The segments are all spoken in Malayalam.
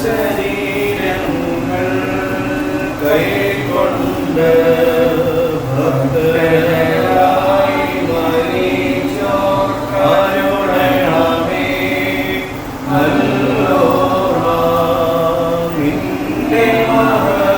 ശരീരങ്ങൾ കൈകൊണ്ട് ഭക്തരായി മരിച്ചോർ കരുണയാമേ നല്ലോർമ്മ നിന്റെ മഹത്വമുദീക്കും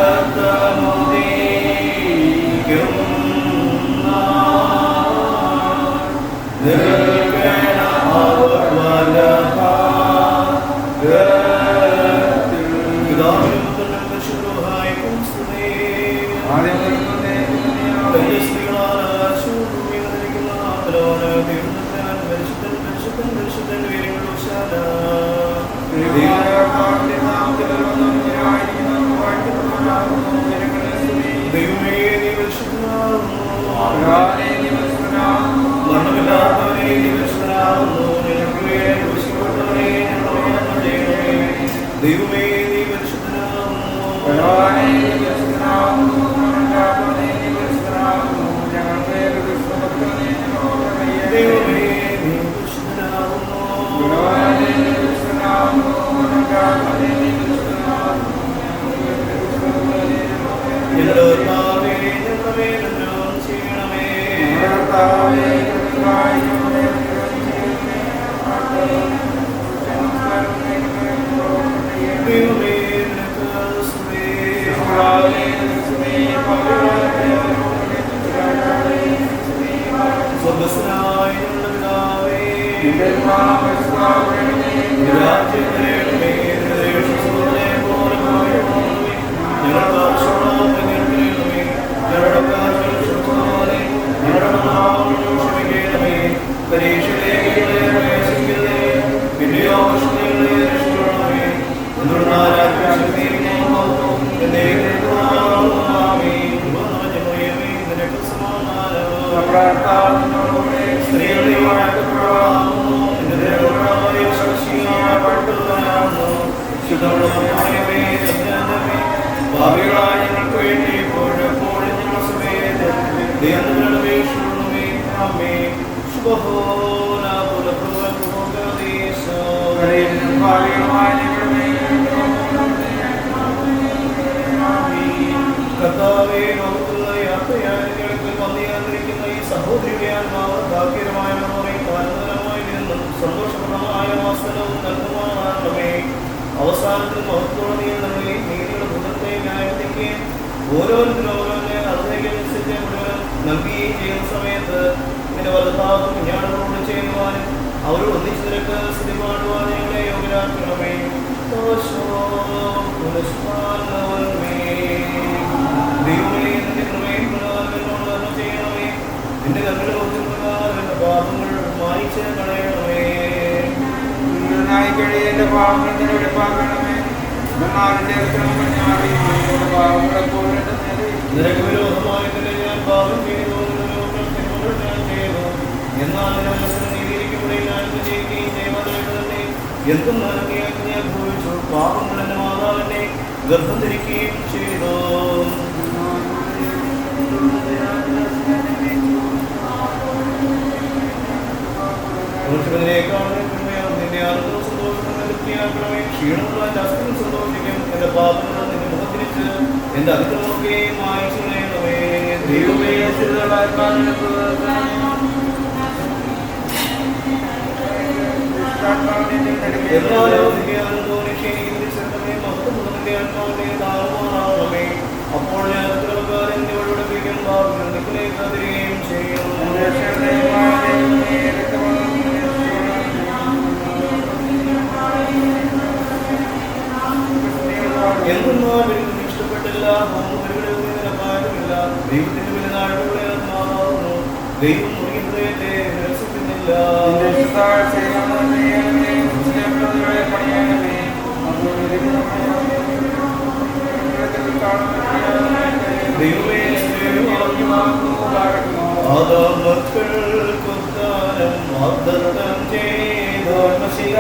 ദൈവമേ നീ കർത്താവേ നമുക്കുള്ള യാത്രയാത്രകൾക്ക് വന്നിരിക്കുന്ന ഈ സഹോദരിയുടെ ആത്മാവ് ഭാഗ്യകരമായ ആനന്ദകരമായി നിന്നും സന്തോഷപ്രദമായ വാസനവും നൽകുമാറാകണമേ. അവസാനത്തിൽ മഹത്വത്തോടെ നീ നീതിയുടെ ഭൂതത്തെ ന്യായവിധിക്കുകയും ഓരോരുത്തരും ഓരോന്നെ അറിഞ്ഞനുസരിച്ച് മുഴുവൻ നൽകുകയും ചെയ്യുന്ന സമയത്ത് നിന്റെ വലത്താവും കുഞ്ഞാടുകളോട് ചെയ്യുവാനും അവരോട് ഒന്നിച്ചു നിരക്ക് സ്ഥിതി പാടുവാൻ ഞങ്ങളെ യോഗ്യരാക്കണമേ. ദൈവമേ നിന്റെ കൃപയും പ്രകാരം ചെയ്യണമേ. നിന്റെ കണ്ണുകൾ ഒത്തുപ്രകാരം എന്റെ പാപങ്ങൾ മായിച്ച് കളയണമേ. എന്റെ പാവങ്ങൾ പാകണമേ. നിനക്ക് വിരോധമായി തന്നെ ഞാൻ പാപം ചെയ്തു, ഞാൻ ചെയ്തു. എന്നാൽ നീതിയിരിക്കുമ്പോഴേ ഞാൻ ചെയ്യുകയും ചെയ്യുവാനായിട്ട് തന്നെ എന്തും നൽകിയാൽ ഞാൻ ഭൂമിച്ചു. പാപങ്ങൾ എന്റെ മാതാവിനെ ഗർഭം ധരിക്കുകയും ചെയ്തു. നിന്റെ ആനന്ദവും സന്തോഷവും തൃപ്തിയാക്കണമേ. ക്ഷീണമുള്ള എന്റെ അസ്ഥിരം സന്തോഷിക്കും. എന്റെ പാപങ്ങൾ നിന്റെ മുഖത്തിരിച്ച് എന്റെ അതിക്രമമൊക്കെ മായ്ച്ചു കളയണമേ. ദൈവമേ എന്നാലോ നിന്റെ ആനന്ദവും നിക്ഷേപിക്കുന്നതിനെ മഹത്വമുള്ളതിന്റെ ആത്മാവിനെ താഴ്മാറാകണമേ. അപ്പോൾ ഞാൻ അക്രമക്കാരൻ ഇവരുടെ പിടിക്കാൻ പാപങ്ങൾ നിങ്ങളിലേക്ക് അതിരുകയും ചെയ്യും. എന്തെന്നാൽ ഇഷ്ടപ്പെട്ടില്ല, പാകമില്ല. ദൈവത്തിന്റെ വിലനാടുകളെ ആത്മാവുന്നു. ദൈവം മുറിയ ഹൃദയത്തെ നിരസിക്കുന്നില്ല. ദൈവമേ മക്കൾക്കുദ്ധാനം വാഗ്ദത്തം ചെയ്തോർമ്മശിക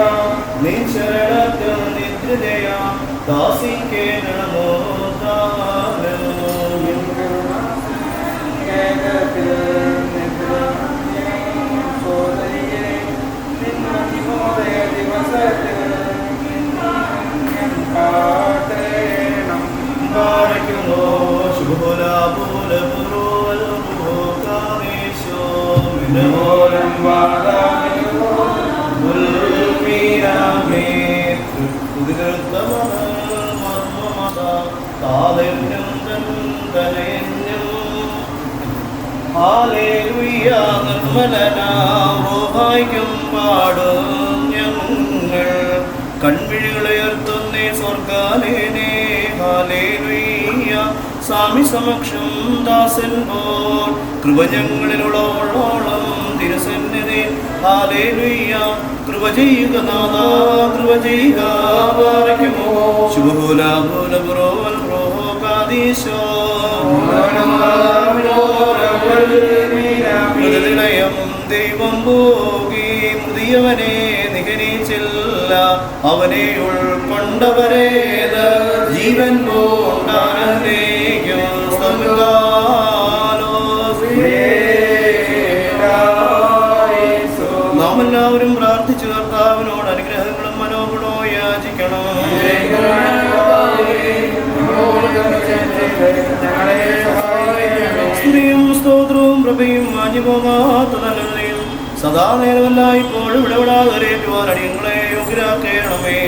നിൻ ശരണത്തിൽ നിദ്രതയാ ദാസിക്കേണമോ സോദരിയെ നിൻ നിർമ്മലനാം പാടും ഞങ്ങൾ കൺവിഴികളുയർത്തുന്നേ സ്വർഗാലേനേ ഹാലേലുയ്യ സ്വാമി സമക്ഷം ദാസൻ പോൽ കൃപ ഞങ്ങളിലുള്ളോളം തിരുസന്നിധി ഹാലേലുയ്യ കൃപ ചെയ്യുക നാഥ കൃപ ചെയ്യുക പാറയ്ക്കുമോ ശുഭൂലാഭൂലപുരോവൽ പ്രോകാദീശോ ഹൃദയം ദൈവം പോകി മുതിയവനെ നിഗനിച്ചില്ല അവനെ ഉൾക്കൊണ്ടവരേത് ജീവൻ കൊണ്ടാനന്ദേക്കും നാം എല്ലാവരും പ്രാർത്ഥിച്ചു കർത്താവിനോട് അനുഗ്രഹങ്ങളും മനോഗുണവും യാചിക്കണം. സ്തുതിയും സ്തോത്രവും പ്രഭയും മാഞ്ഞുപോകാത്ത നല്ലതയും സദാ നേരമല്ല ഇപ്പോഴും ഇടപെടാതരേറ്റുവാൻ അടിയങ്ങളെ യോഗ്യരാക്കണമേ.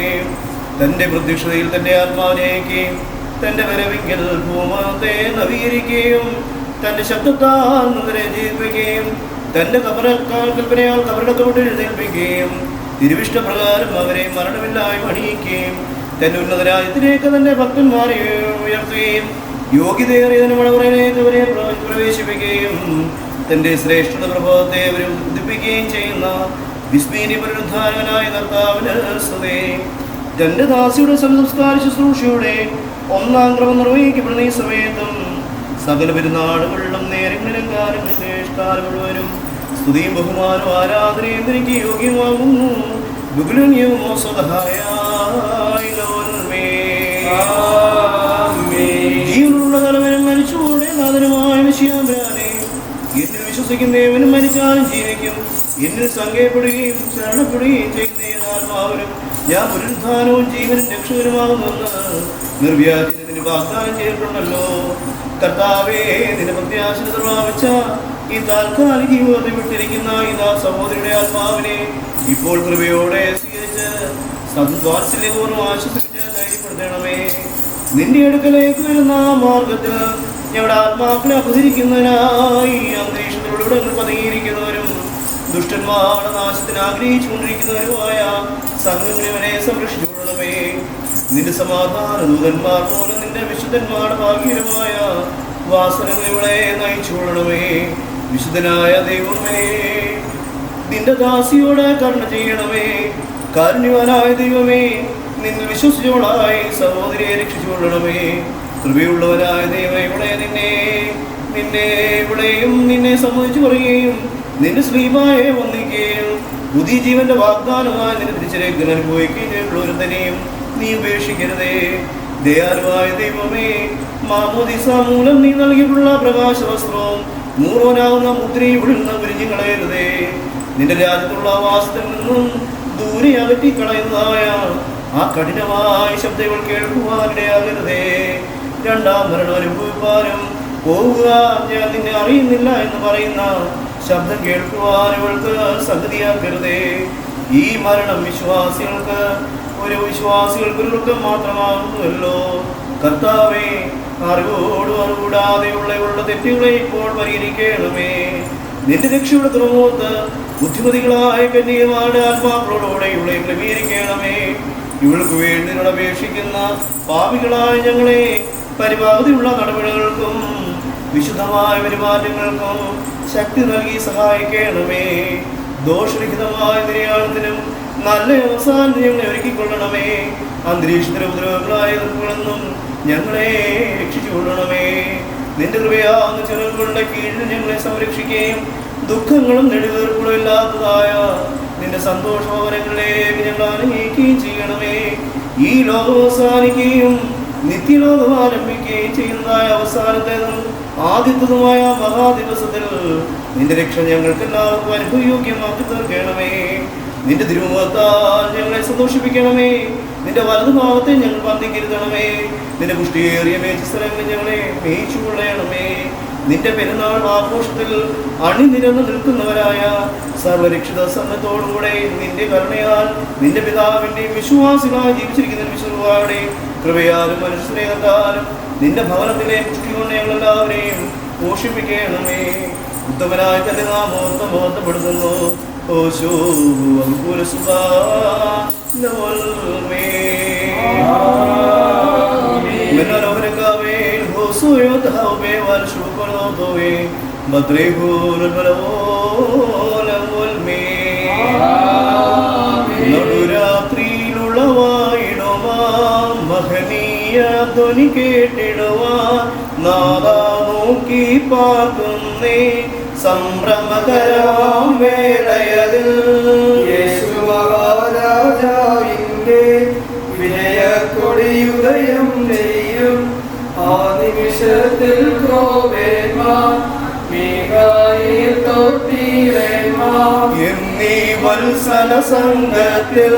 തന്റെ പ്രത്യക്ഷതയിൽ തന്റെ ആത്മാവിനേക്കുകയും തന്റെ വരവിങ്കൽ ഭൂമത്തെ നവീകരിക്കുകയും തന്റെ ശബ്ദത്താൽ നന്ദനെ ജീവിപ്പിക്കുകയും തന്റെ കൽപ്പനയാൽ കബറടക്കപ്പെട്ട് എഴുന്നേൽപ്പിക്കുകയും തിരുവിഷ്ടപ്രകാരം അവരെ മരണമില്ലായി അണിയിക്കുകയും തന്റെ ഉന്നതരാജ്യത്തിലേക്ക് തന്റെ ഭക്തന്മാരെ ഉയർത്തുകയും യോഗ്യതയേറിയതിന് മണവറയിലേക്ക് അവരെ പ്രവേശിപ്പിക്കുകയും തന്റെ ശ്രേഷ്ഠത പ്രഭാവത്തെ അവരെ ഉദ്ധിപ്പിക്കുകയും ചെയ്യുന്ന വിസ്മീനി പുനരുദ്ധാരകനായ കർത്താവിന് സ്തുതി. തന്റെ ദാസിയുടെ സംസ്കാര ശുശ്രൂഷയുടെ ഒന്നാം ക്രമം നിർവഹിക്കപ്പെടുന്ന ഈ സമയത്തും സകല പെരുന്നാളുകളിലും നേരങ്ങളിലും കാലങ്ങളിലും ശ്രേഷ്ഠകാലം മുഴുവനും സ്തുതിയും ബഹുമാനവും ആരാധനയും എനിക്ക് യോഗ്യമാകുന്നു. ജീവനുള്ള തലവനും മരിച്ചുകൂടെ നാഥനുമായ വിഷയാന്തരാനെ എന്നിൽ വിശ്വസിക്കുന്നവനും മരിച്ചാലും ജീവിക്കും. എന്നിൽ സങ്കേപ്പെടുകയും ശരണപ്പെടുകയും ചെയ്യുന്ന ഏതാത്മാവിനും ഞാൻ പുനരുദ്ധാനവും ജീവനും രക്ഷകരുമാകുമെന്ന് നിർവ്യാജനത്തിന് വാഗ്ദാനം ചെയ്തിട്ടുണ്ടല്ലോ. കർത്താവേ, നിന്റെ പ്രത്യാശ പ്രാപിച്ച ഈ താൽക്കാലിക ജീവിതത്തെ വിട്ടിരിക്കുന്ന ഇതാ സഹോദരിയുടെ ആത്മാവിനെ ഇപ്പോൾ കൃപയോടെ സ്വീകരിച്ച് സദ്വാത്സല്യപൂർവ്വം ആശ്വസിപ്പിച്ച് ധൈര്യപ്പെടുത്തണമേ. നിന്റെ അടുക്കലേക്ക് വരുന്ന മാർഗത്തിൽ ഞങ്ങളുടെ ആത്മാക്കളെ അപഹരിക്കുന്നതിനായി അന്തരീക്ഷത്തിലൂടെ പതുങ്ങിയിരിക്കുന്നവരും ദുഷ്ടന്മാരുടെ നാശത്തിന് ആഗ്രഹിച്ചുകൊണ്ടിരിക്കുന്നവരുമായ സംഘങ്ങളിവനെ സംരക്ഷിച്ചുകൊള്ളണമേ. നിന്റെ സമാധാന ദൂതന്മാർ പോലെ നിന്റെ വിശുദ്ധന്മാരുടെ ഭാഗ്യകരമായ വാസനകളിവിടെ നയിച്ചുകൊള്ളണമേ. വിശുദ്ധനായ ദൈവമേ, നിന്റെ ദാസിയോട് കരുണ ചെയ്യണമേ. കാരുണ്യവാനായ ദൈവമേ, നിന്നിൽ വിശ്വസിച്ചോളായി സഹോദരിയെ രക്ഷിച്ചുകൊള്ളണമേ. കൃപയുള്ളവനായ ദൈവം ഇവിടെയും നിന്നെ സമ്മതിച്ചു പറയുകയും നിന്റെ ശ്രീമായെ വന്ദിക്കുകയും പുതിയ ജീവന്റെ വാഗ്ദാനമായി നിന്റെ തിരിച്ചരേക്ക് അനുഭവിക്കുകയും ചെയ്തിട്ടുള്ളവരെയും നീ ഉപേക്ഷിക്കരുതേ. ദയാലുവായ ദൈവമേ, മാമോദിസ മൂലം നീ നൽകിയിട്ടുള്ള പ്രകാശ വസ്ത്രവും മൂർവനാകുന്ന മുദ്രയും വിടുന്ന വിരിഞ്ഞു കളയരുതേ. നിന്റെ രാജ്യത്തുള്ള വാസത്തിൽ നിന്നും ദൂരെ അകറ്റിക്കളയുന്നതായ ആ കഠിനമായ ശബ്ദങ്ങൾ കേൾക്കുവാനിടയാകരുതേ. രണ്ടാം മരണം അനുഭവിപ്പാനും പോവുക ഞാൻ നിന്നെ അറിയുന്നില്ല എന്ന് പറയുന്ന ശബ്ദം കേൾക്കുവാൻ ഇവൾക്ക് സംഗതിയാക്കരുതേ. ഈ മരണം വിശ്വാസികൾക്ക് ദുഃഖം മാത്രമാകുന്നുവല്ലോ. കർത്താവേ, അറിവോടാതെയുള്ള തെറ്റുകളെ ഇപ്പോൾ പരിഹരിക്കണമേ. നിന്റെ രക്ഷയുടെ തുറമുഖത്ത് ബുദ്ധിമതികളായ കന്യകമാരുടെ ആത്മാക്കളോടെ ഇവളെ ക്രമീകരിക്കണമേ. ഇവൾക്ക് വേണ്ടി അപേക്ഷിക്കുന്ന പാപികളായ ഞങ്ങളെ പരിപാടിയുള്ള നടപടികൾക്കും വിശുദ്ധമായ പെരുമാറ്റങ്ങൾക്കും ശക്തി നൽകി സഹായിക്കണമേ. ദോഷരഹിതമായ നിര്യാണത്തിനും നല്ല അവസാനം ഞങ്ങളെ ഒരുക്കിക്കൊള്ളണമേ. അന്തരീക്ഷത്തിലെ ഉപദ്രവങ്ങളായ എതിർപ്പുകളെന്നും ഞങ്ങളെ രക്ഷിച്ചുകൊള്ളണമേ. നിന്റെ കൃപയാകുന്ന ചിറകുകളുടെ കീഴിൽ ഞങ്ങളെ സംരക്ഷിക്കുകയും ദുഃഖങ്ങളും നെടുവീർപ്പുകളും ഇല്ലാത്തതായ നിന്റെ സന്തോഷഭവനങ്ങളിലേക്ക് ഞങ്ങൾ അനുഭവിക്കുകയും ചെയ്യണമേ. ഈ ലോകം അവസാനിക്കുകയും നിത്യലോകം ആരംഭിക്കുകയും ചെയ്യുന്നതായ അവസാനത്തേതും ആദ്യത്തതുമായ മഹാദിവസത്തിൽ നിന്റെ രക്ഷ ഞങ്ങൾക്ക് എല്ലാവർക്കും അനുഭവയോഗ്യമാക്കി തീർക്കണമേ. നിന്റെ തിരുമുഖത്താൽ ഞങ്ങളെ സന്തോഷിപ്പിക്കണമേ. നിന്റെ വലതുഭാഗത്തെ ഞങ്ങൾ പന്തിക്കരുതണമേ. നിന്റെ പുഷ്ടിയേറിയ മേച്ചിസ്ഥലങ്ങളിൽ ഞങ്ങളെ മേയിച്ചു കൊള്ളണമേ. നിന്റെ പെരുന്നാൾ ആഘോഷത്തിൽ അണിനിരന്ന് നിൽക്കുന്നവരായ സർവരക്ഷിത സംഘത്തോടുകൂടെ നിന്റെ കരുണയാൽ നിന്റെ പിതാവിൻ്റെയും വിശ്വാസികളായി ജീവിച്ചിരിക്കുന്ന വിശ്വാസയുടെ കൃപയാലും മനുഷ്യസ്നേഹത്താലും നിന്റെ ഭവനത്തിലെ പുഷ്ടി കൊണ്ട് ഞങ്ങളെല്ലാവരെയും പോഷിപ്പിക്കണമേ. ഉത്തമനായ തന്നെ നാം ബോധപ്പെടുത്തുന്നു. മഹനീയ ധ്വനി കേട്ടിടുവാൻ നാദാ നോക്കി പാർക്കുന്നേ സംഭ്രമകരമാം വേളയതിൽ യേശുമഹാരാജാവിന്റെ വിജയക്കൊടിയുദയം ചെയ്യും ആ നിമിഷത്തിൽ ക്രോവേന്മാർ മീകായിൽ തൊട്ടീരന്മാർ എന്നീ വത്സല സംഘത്തിൽ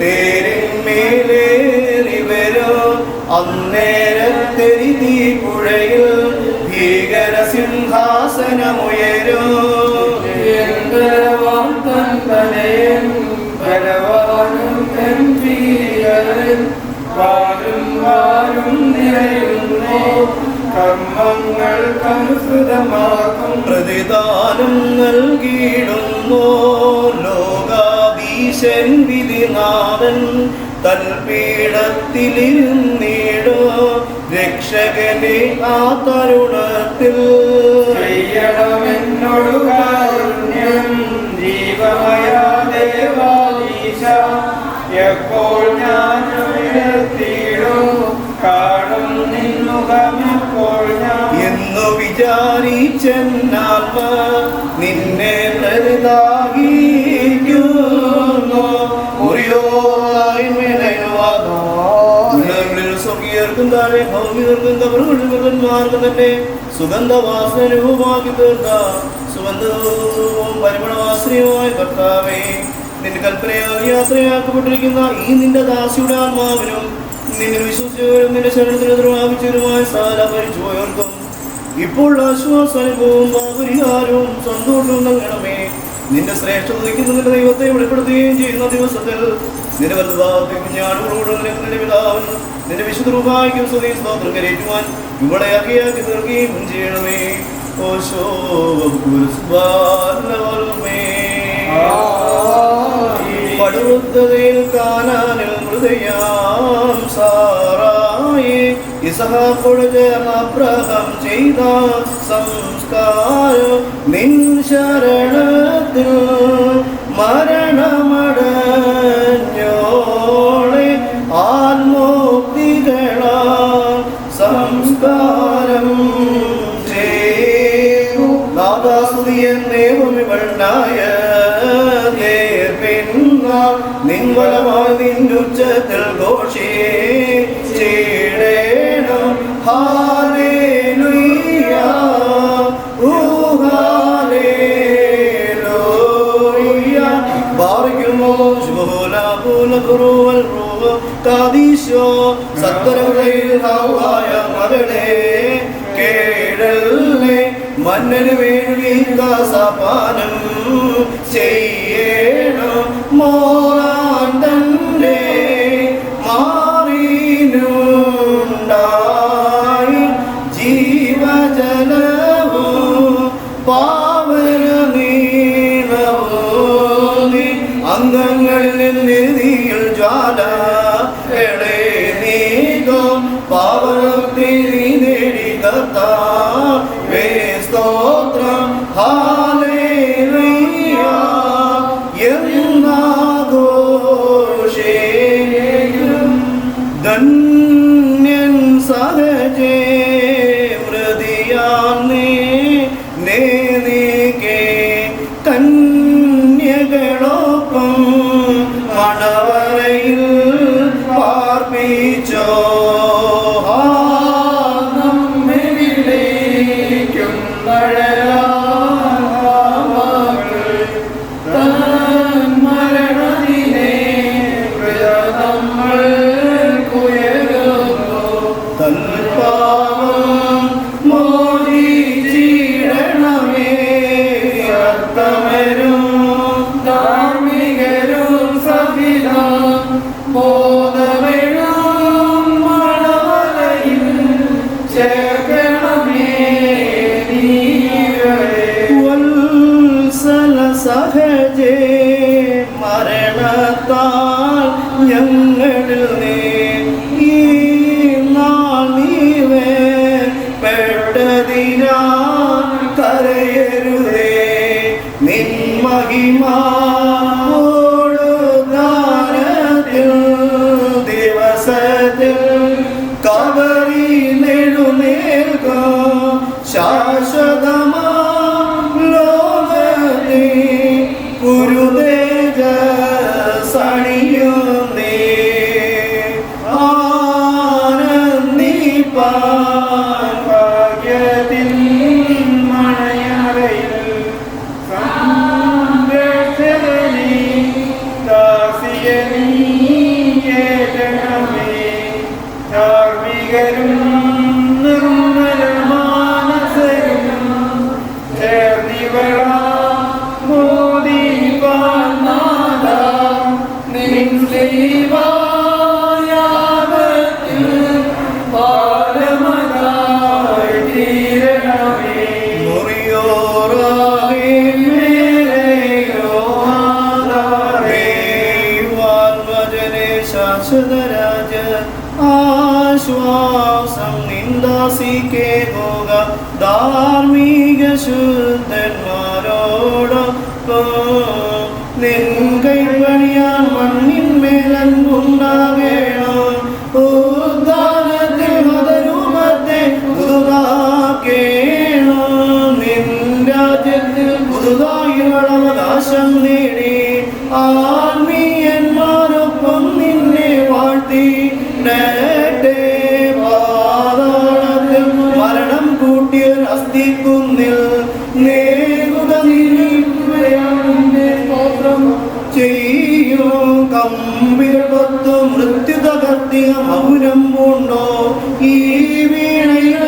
തേരിന്മേലേറി വരും അന്നേരത്തെരി പുഴയിൽ ഭീകര സിംഹാസനമുയരും. ബലവാനും വാരും വാരും നിറയുന്നു കർമ്മങ്ങൾക്കനുസൃതമാക്കും പ്രതിദാനം നൽകിയിടുന്നു ലോകാധീശൻ വിധിനാഥൻ തൽപീഠത്തിലിരുന്നിടോ രക്ഷകനെ ആ തരുണത്തിൽ ചെയ്യണമെന്നോടു കാരുണ്യം ജീവമയ ദേവാദീശ എപ്പോൾ ഞാൻ ഉയർത്തിയിടോ കാണും നിന്നുകമെപ്പോൾ ഞാൻ എന്നു വിചാരിച്ചെന്നാത്മ നിന്നെ പ്രതാകിക്കുന്നു. സ്വർഗീയർക്കും താഴെ ഭൗമികർക്കും കബറുകൾക്കും തന്നെ സുഗന്ധവാസനരൂപമാക്കി തീർത്ത സുഗന്ധവും പരിമളവാസനയുമായ കർത്താവേ, നിന്റെ കൽപ്പനയാൽ യാത്രയാക്കപ്പെട്ടിരിക്കുന്ന ഈ നിന്റെ ദാസിയുടെ ആത്മാവിനും നിന്നെ വിശ്വസിച്ചവരും നിന്റെ ശരണത്തിന് ദ്രോഹാപിച്ചവരുമായ സകല പരിചോയർക്കും ഇപ്പോൾ ആശ്വാസനുഭവവും പരിഹാരവും സന്തോഷവും നൽകണമേ. നിന്റെ ശ്രേഷ്ഠത നിൽക്കുന്ന നിന്റെ ദൈവത്തെ വെളിപ്പെടുത്തുകയും ചെയ്യുന്ന ദിവസത്തിൽ നിന്റെ വലുതാവത്തെ കുഞ്ഞാടുകളോട് നിന്റെ പിതാവിനും നിന്റെ വിശുദ്ധ രൂപായ്ക്കും സ്വതീ സ്തോത്രം കരേറ്റുവാൻ ഇവിടെ അകയാക്കി തീർക്കുകയും ചെയ്യണമേ. പടുവൃദ്ധതയിൽ കാനാനിൽ മൃദയാം സാറായി ഇസഹാക്കോട് ചേർന്ന അബ്രഹാം ചെയ്ത സംസ്കാരം നിൻ ശരണത്തിൽ മരണമടഞ്ഞോളെ ആത്മോക്തികളാൽ സംസ്കാരം ചെയ്തു നാദാസ്തുതിയൻ ദൈവമിവൾനായ നിൻവലമായി നിന്നുച്ചത്തിൽ ഘോഷിച്ചിടേണം ഹല്ലേലൂയ ഹല്ലേലൂയ ബാറക്കുമോ ശുഭോലാപൂല ഖുറുവൽ റൂഹ കാദീശോ സത്തരയിൽ ഹവായ മകളെ കേടല്ലേ മന്നന് വേണ്ടി ദാസപാനം ചെയ്യണം മോറാൻ തന്റെ മാറിനുണ്ടായി ജീവജലവും പാവന നീളവും അംഗങ്ങളിൽ നിന്നെതിയിൽ ജ്വാല എളേ നീകം പാവനത്തിൽ നേടികത്ത സ്തോത്രം ഹല്ലേലൂയ എന്നാഘോഷിക്കും ധന്യൻ സഹജേ മൃതിയാന്നേ നേനികേ കന്യകളൊപ്പം കരുണത്താൽ ഞങ്ങളിൽ നീ ഈ നാൾ നീവേ പെട്ടതിനാൽ കരയരുതേ നിൻ മഹിമാനത്തിൽ ദിവസത്തിൽ കബറിലെഴുന്നേൽക്കാം ശാശ്വതമാ ലോകത്തെ ഗുരുതേജ സണിയുന്നേ ആനന്ദിപ്പാൻ ഭാഗ്യത്തിൻ മണയറയിൽ സംരക്ഷകനീ ദാസികനീയേറ്റണമേ ധാർമ്മികരും നിർമ്മലമാനസരും ചേർന്നിവളാ മോദിപ്പാൻ നാദാ നിൻ ശ്രീവായാവത്തിൽ പാലമതായി തീരണമേ മുറിയോറാഹേ മേലെയോ ആധാരേ വാൽവചനേ ശാശ്വതരാജ ആശ്വാസം നിന്ദാസിക്കേ പോക ധാർമ്മിക ശുദ്ധന്മാരോടൊപ്പം നിൻ കൈപ്പണിയാൻ മണ്ണിന്മേലൻപുണ്ടാകേണം ഉദ്ധാനത്തിൽ മതരൂപത്തെ പുതുതാക്കേണം നിൻ രാജ്യത്തിൽ പുതുതായുള്ള അവകാശം നേടി ആത്മീയന്മാരൊപ്പം നിന്നെ വാഴ്ത്തി പാതാളത്തിൽ മരണം കൂട്ടിയ അസ്ഥിക്കുന്നിൽ നേരുക ചെയ്യോ കമ്പിരപത്തു മൃത്യു തകർത്തിയ മൗനം പൂണ്ടോ ഈ വീണയിൽ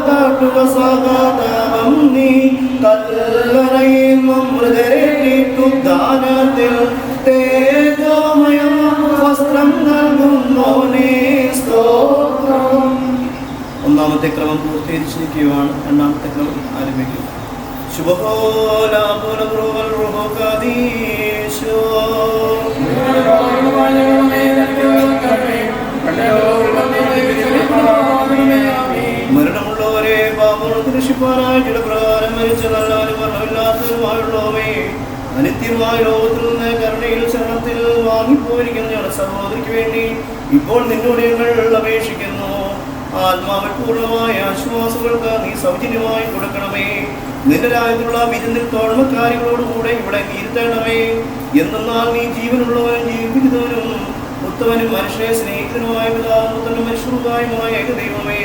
കാട്ടുക സഹതാപം നീ കല്ലറയുന്നു മൃതരേറ്റുദ്ധാനത്തിൽ തേജോമയ വസ്ത്രം നൽകുന്നോനേ സ്തോത്രം. ഒന്നാമത്തെ ക്രമം പൂർത്തീകരിച്ചിരിക്കുകയാണ്. രണ്ടാമത്തെ ക്രമം ആരംഭിക്കും. മരണമുള്ളവരെ പാപത്തിന് രക്ഷിപ്പാനായി ജഡപ്രകാരം മരിച്ച നല്ലവരും മരണമില്ലാത്തവരുമായുള്ളവേ അനിത്യമായ ലോകത്തിൽ നിന്ന് കരുണയിൽ ശരണത്തിൽ വാങ്ങിപ്പോയിരിക്കുന്ന ഞങ്ങളുടെ സഹോദരിക്ക് വേണ്ടി ഇപ്പോൾ നിന്നോട് ഞങ്ങൾ അപേക്ഷിക്കുന്നു. ആത്മാവിൽ പൂർണ്ണമായ ആശ്വാസങ്ങൾക്ക് നീ സൗജന്യമായി കൊടുക്കണമേ. നിന്റെ രാജ്യത്തുള്ള വിരുന്നിൽ തോഴ്മക്കാരികളോടുകൂടെ ഇവിടെ ഇരുത്തണമേ. എന്നാൽ നീ ജീവനുള്ളവനും ജീവിക്കുന്നവനും ഉത്തമനും മനുഷ്യനെ സ്നേഹിതനുമായ പിതാവിനും മനുഷ്യനുമായ ഏകദൈവമേ,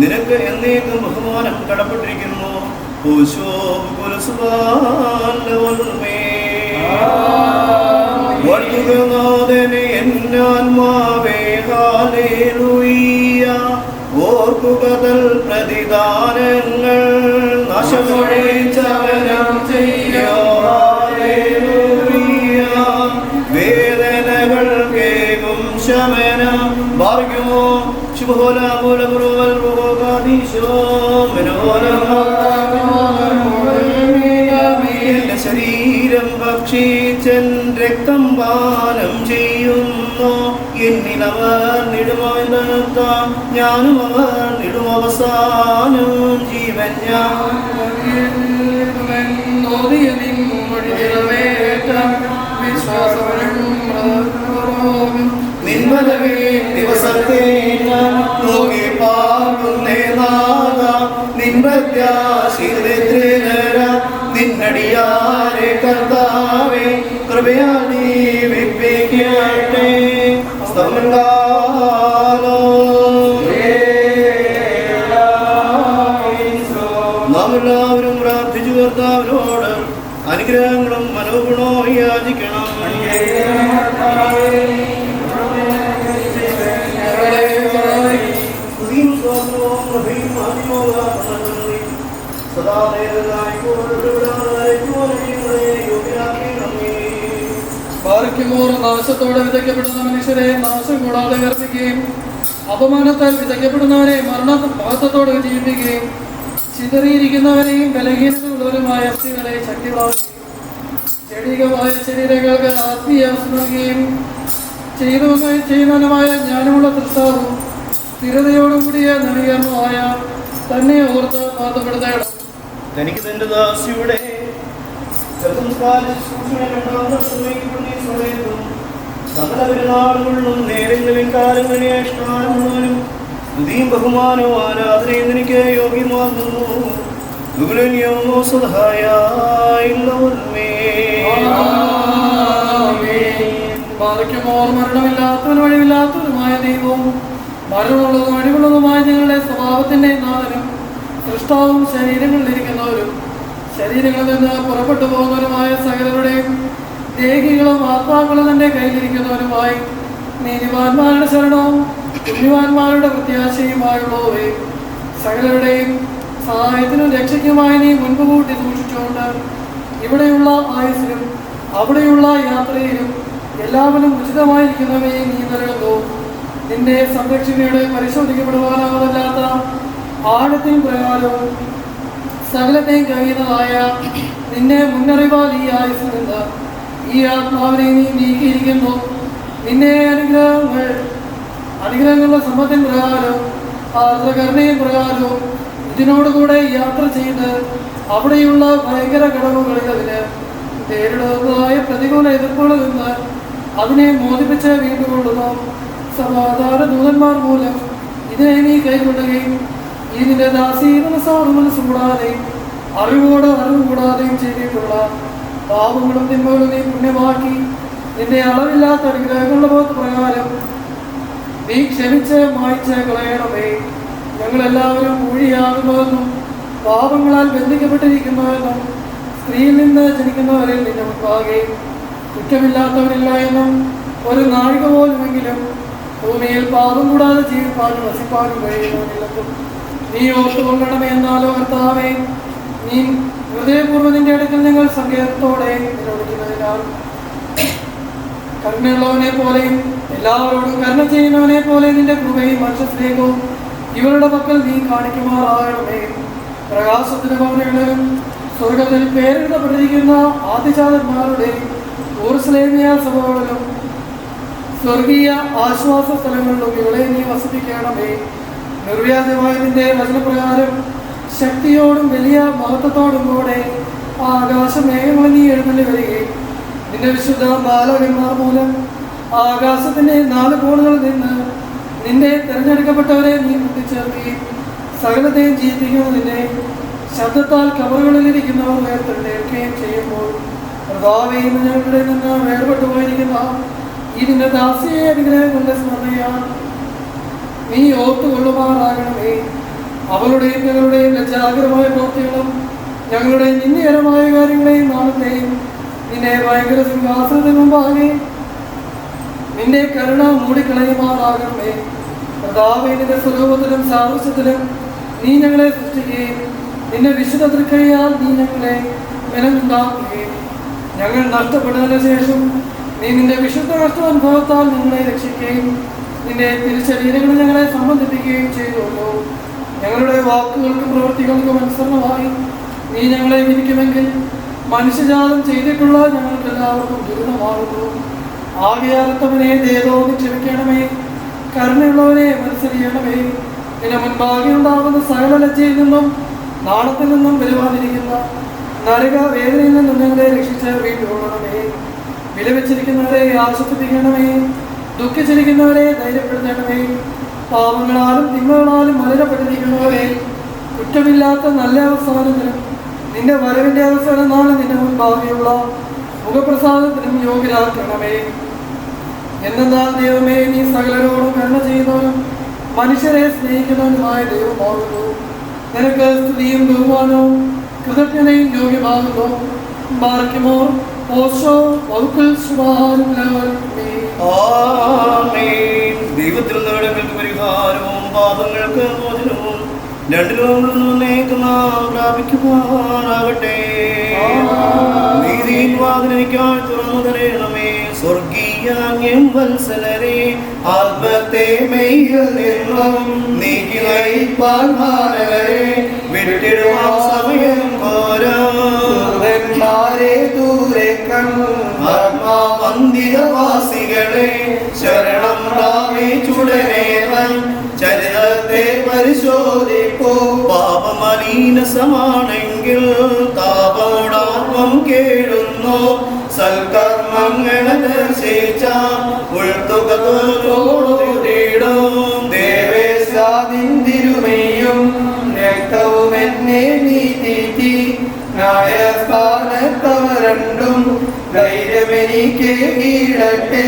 നിനക്ക് എന്നേക്കും ബഹുമാനം കടപ്പെട്ടിരിക്കുന്നു. ഓർക്കുകതൽ പ്രതിദാനങ്ങൾ നാശമൊഴിച്ചവനം ചെയ്യോ. വേദനകൾ കേകും ശമനം ഭാഗ്യമോ എന്റെ ശരീരം ഭക്ഷിച്ചൻ രക്തം പാനം ചെയ്യുന്നു. എന്നിലവർ നിടുമോത്താം ഞാനും അവർ നിടും അവസാനം ജീവൻ ഞാൻ നിന്മലവേ ദിവസത്തെ ഞാൻ നോക്കി പാർക്കുന്നേ നാഥ. നിൻപ്രത്യാശീലര നിന്നടിയാരെ കർത്താവേ കൃപയാ നീ വിപ്പിക്കട്ടെ. നാം എല്ലാവരും പ്രാർത്ഥിച്ചു കർത്താവിനോട് അനുഗ്രഹങ്ങളും മനോഗുണവും യാചിക്കണം. നാശത്തോടെ വിതയ്ക്കപ്പെടുന്ന മനുഷ്യരെ നാശം കൂടാതെ ഉയർപ്പിക്കുകയും അപമാനത്താൽ വിതയ്ക്കപ്പെടുന്നവരെ മരണത്തോടെ ജീവിപ്പിക്കുകയും ചിതറിയിരിക്കുന്നവരെയും ബലഹീനതയുള്ളവരുമായ വ്യക്തികളെ ശക്തികളാക്കുകയും ജഡികമായ ശരീരങ്ങൾക്ക് ആത്മീയാസം നൽകുകയും ചെയ്യുന്നവനുമായ ജ്ഞാനമുള്ള തൃഷ്ടാവും സ്ഥിരതയോടുകൂടിയ നവീകരണമായ തന്നെ ഓർത്ത് മാറ്റപ്പെടുന്നതാണ്. തനിക്ക് തന്റെ ദാസിയുടെ സകല പെരുന്നാളുകളിലും നേരങ്ങളിലും കാലങ്ങളിലെ ഇഷ്ടമാനുള്ളവനും സ്തുതിയും ബഹുമാനവും ആരാധനയും എനിക്ക് യോഗ്യമാകുന്നു. മരണമില്ലാത്തവനും വഴിവില്ലാത്തവനുമായ ദൈവവും മരണമുള്ളതും അഴിവുള്ളതുമായ നിങ്ങളുടെ സ്വഭാവത്തിന്റെ നാഥനും സൃഷ്ടാവും ശരീരങ്ങളിലിരിക്കുന്നവരും ശരീരങ്ങളിൽ നിന്ന് പുറപ്പെട്ടു പോകുന്നവരുമായ സകലരുടെയും ദേഹികളും ആത്മാക്കളും തന്റെ കയ്യിലിരിക്കുന്നവരുമായി നീതിമാന്മാരുടെ ശരണവും പുണ്യവാന്മാരുടെ പ്രത്യാശയുമായുള്ളവരെ സകലരുടെയും സഹായത്തിനും രക്ഷയ്ക്കുമായി നീ മുൻപ് കൂട്ടി സൂക്ഷിച്ചുകൊണ്ട് ഇവിടെയുള്ള ആയുസ്സിലും അവിടെയുള്ള യാത്രയിലും എല്ലാവരും ഉചിതമായിരിക്കുന്നവയെ നീ നൽകുന്നു. നിന്റെ സംരക്ഷണയുടെ പരിശോധിക്കപ്പെടുവാനാവതല്ലാത്ത ആഴത്തിൻ പ്രകാരവും സകലത്തെയും കഴിയുന്നതായ നിന്റെ മുന്നറിവാൽ ഈ ആയുസ്സിൽ നിന്ന് ഈ ആത്മാവിനെ നീ നീക്കിയിരിക്കുന്നു. നിന്റെ അനുഗ്രഹങ്ങളുടെ സമ്പത്തിൻ പ്രകാരവും ആർദ്രകരുണയും പ്രകാരവും ഇതിനോടുകൂടെ യാത്ര ചെയ്ത് അവിടെയുള്ള ഭയങ്കര ഘടകങ്ങളിൽ അതിന് നേരിടുന്നതായ പ്രതികൂല എതിർപ്പുകളിൽ നിന്ന് അതിനെ മോദിപ്പിച്ച് വീണ്ടുകൊള്ളുന്നു. സമാധാന ദൂതന്മാർ മൂലം ഇതിനെ നീ കൈക്കൊള്ളുകയും ഇതിന്റെ മനസ്സും കൂടാതെയും അറിവ് കൂടാതെയും ചെയ്തിട്ടുള്ള പാപങ്ങളും തിന്മകളും നീ പുണ്യമാക്കി നിന്റെ അളവില്ലാത്ത അനുഗ്രഹങ്ങളുടെ ബോധ പ്രകാരം നീ ക്ഷമിച്ച് മായ്ച്ച് കളയണമേ. ഞങ്ങളെല്ലാവരും ഊഴിയാകുന്നതെന്നും പാപങ്ങളാൽ ബന്ധിക്കപ്പെട്ടിരിക്കുന്നതെന്നും സ്ത്രീയിൽ നിന്ന് ജനിക്കുന്നവരിൽ നിന്റെ മുൻപാകെ കുറ്റമില്ലാത്തവരില്ല എന്നും ഒരു നാഴിക പോലുമെങ്കിലും ഭൂമിയിൽ പാപം കൂടാതെ ജീവിപ്പാനും വസിപ്പാനും കഴിയുന്നതില്ലെന്നും നീ ഓർത്തുകൊള്ളണമേ. എന്നാലോ കർത്താവേ, നീ ഹൃദയപൂർവ്വം നിന്റെ അടുക്കൽ നിങ്ങൾ സങ്കേതത്തോടെ നിലവിളിക്കുന്നതിനാൽ കരുണയുള്ളവനെ പോലെയും എല്ലാവരോടും കരുണ ചെയ്യുന്നവനെ പോലെ നിന്റെ കൃപയും മനുഷ്യസ്നേഹവും ഇവരുടെ പക്കൽ നീ കാണിക്കുമാറാകണമേ. പ്രകാശത്തിന് ഭവനങ്ങളിലും സ്വർഗത്തിൽ പേരെഴുതപ്പെട്ടിരിക്കുന്ന ആദിജാതന്മാരുടെ ഊർസ്ലേമിയ സഭകളിലും സ്വർഗീയ ആശ്വാസ സ്ഥലങ്ങളിലും ഇവളെ നീ വസിപ്പിക്കണമേ. നിർവ്യാജമായ നിന്റെ വചനപ്രകാരം ശക്തിയോടും വലിയ മഹത്വത്തോടും കൂടെ ആകാശമേഘങ്ങളിൽ നീ എഴുന്നള്ളി വരികയും നിന്റെ വിശുദ്ധ ബാലകന്മാർ മൂലം ആകാശത്തിന്റെ 4 കോണുകളിൽ നിന്ന് നിന്റെ തിരഞ്ഞെടുക്കപ്പെട്ടവരെ നീ കൂട്ടിച്ചേർക്കുകയും സകലത്തെയും ജീവിപ്പിക്കുന്നതിന്റെ ശബ്ദത്താൽ കവറുകളിലിരിക്കുന്നവർ ഉയർത്തെഴുന്നേൽക്കുകയും ചെയ്യുമ്പോൾ പ്രതാപയും ഞങ്ങളുടെ നിന്ന് വേർപെട്ടു പോയിരിക്കുന്ന ഈ നിന്റെ ദാസിയെ അനുഗ്രഹങ്ങളുടെ സ്മരണയാൽ നീ ഓർത്തുകൊള്ളുമാറാകണമേ. അവളുടെയും ഞങ്ങളുടെയും ലജ്ജാകരമായ പ്രവൃത്തികളും ഞങ്ങളുടെയും നിന്ദകരമായ കാര്യങ്ങളെയും നാളത്തെയും നിന്റെ ഭയങ്കര സിംഹാസനത്തിന് മുമ്പാകെ നിന്റെ കരുണ മൂടിക്കളയുമാറാകണമേ. പ്രതാപേ, നിന്റെ സ്വരൂപത്തിലും സാദൃശ്യത്തിലും നീ ഞങ്ങളെ സൃഷ്ടിക്കുകയും നിന്റെ വിശുദ്ധ തൃക്കൈയാൽ നീ ഞങ്ങളെ മെനഞ്ഞുണ്ടാക്കുകയും ഞങ്ങൾ നഷ്ടപ്പെട്ടതിന് ശേഷം നീ നിന്റെ വിശുദ്ധ കഷ്ടാനുഭവത്താൽ ഞങ്ങളെ രക്ഷിക്കുകയും നിന്റെ തിരുശരീരങ്ങൾ ഞങ്ങളെ സംബന്ധിപ്പിക്കുകയും ചെയ്തുള്ളൂ. ഞങ്ങളുടെ വാക്കുകൾക്കും പ്രവൃത്തികൾക്കും അനുസരണമായി നീ ഞങ്ങളെ വിധിക്കുമെങ്കിൽ മനുഷ്യജാതം ചെയ്തിട്ടുള്ള ഞങ്ങൾക്ക് എല്ലാവർക്കും ദുരിതമാകുന്നു. ആകെയാർത്തവനെ ദേതോ ക്ഷമിക്കണമേ. കരുണയുള്ളവനെ മനസ്സറിയണമേ. നിന്റെ മുൻപാകെ ഉണ്ടാകുന്ന സകല ലജ്ജയിൽ നിന്നും നാളത്തിൽ നിന്നും വരുവാതിരിക്കുന്ന നരക വേദനയിൽ നിന്നും ഞങ്ങളെ രക്ഷിച്ച് വീണ്ടുകൊള്ളണമേ. വിലപിച്ചിരിക്കുന്നവരെ ആശ്വസിപ്പിക്കണമേ. ദുഃഖിച്ചിരിക്കുന്നവരെ ധൈര്യപ്പെടുത്തണമേ. പാപങ്ങളാലും തിന്മകളാലും മലിനപ്പെട്ടിരിക്കുന്നവരെ കുറ്റമില്ലാത്ത നല്ല അവസാനത്തിനും നിന്റെ വരവിന്റെ അവസാന നാളെ നിന്റെ മുൻപാകെയുള്ള മുഖപ്രസാദത്തിനും യോഗ്യരാക്കണമേ. എന്നാൽ ദൈവമേ, നീ സകലരോടും കരുണ ചെയ്യുന്നവനും മനുഷ്യരെ സ്നേഹിക്കുന്നവനുമായ ദൈവമാകുന്നു. നിനക്ക് സ്തുതിയും ബഹുമാനവും കൃതജ്ഞതയും യോഗ്യമാകുന്നു. ബാർക്കിമോർ ഓശോ വൗക്കൽ ദൈവത്തിൽ നേടങ്ങൾക്ക് പരിഹാരവും പാപങ്ങൾക്ക് മോചനവും രണ്ടിലും നാം പ്രാപിക്കുമാറാകട്ടെ. നീതിയിൽ വാതിലേക്കായി തുറന്നു തരണമേ. സ്വർഗീയാംഗ്യം വത്സലരെ ആത്മത്തെ മെയ്യിൽ നിന്നും നീക്കി നയിപ്പാൻ മാനവരെ വിട്ടിടുവാൻ സമയം പോരാ. മാരെ ദൂരെ ആത്മാവന്തികവാസികളെ ശരണം പ്രാപിച്ചുടനേവൻ ചരിതത്തെ പരിശോധിപ്പോ. പാപമലീനസമാണെങ്കിൽ താപോടാത്മം കേടുന്നു. സൽക്കർമ്മങ്ങളെ ദർശിച്ച ഉൾത്തുകത്തോടും ദേവേശാദിന്തിരുമയും രക്തവും എന്നെ നീതി ന്യായസ്ഥാനത്തവരണ്ടും ധൈര്യമെനിക്ക് കീഴട്ടെ.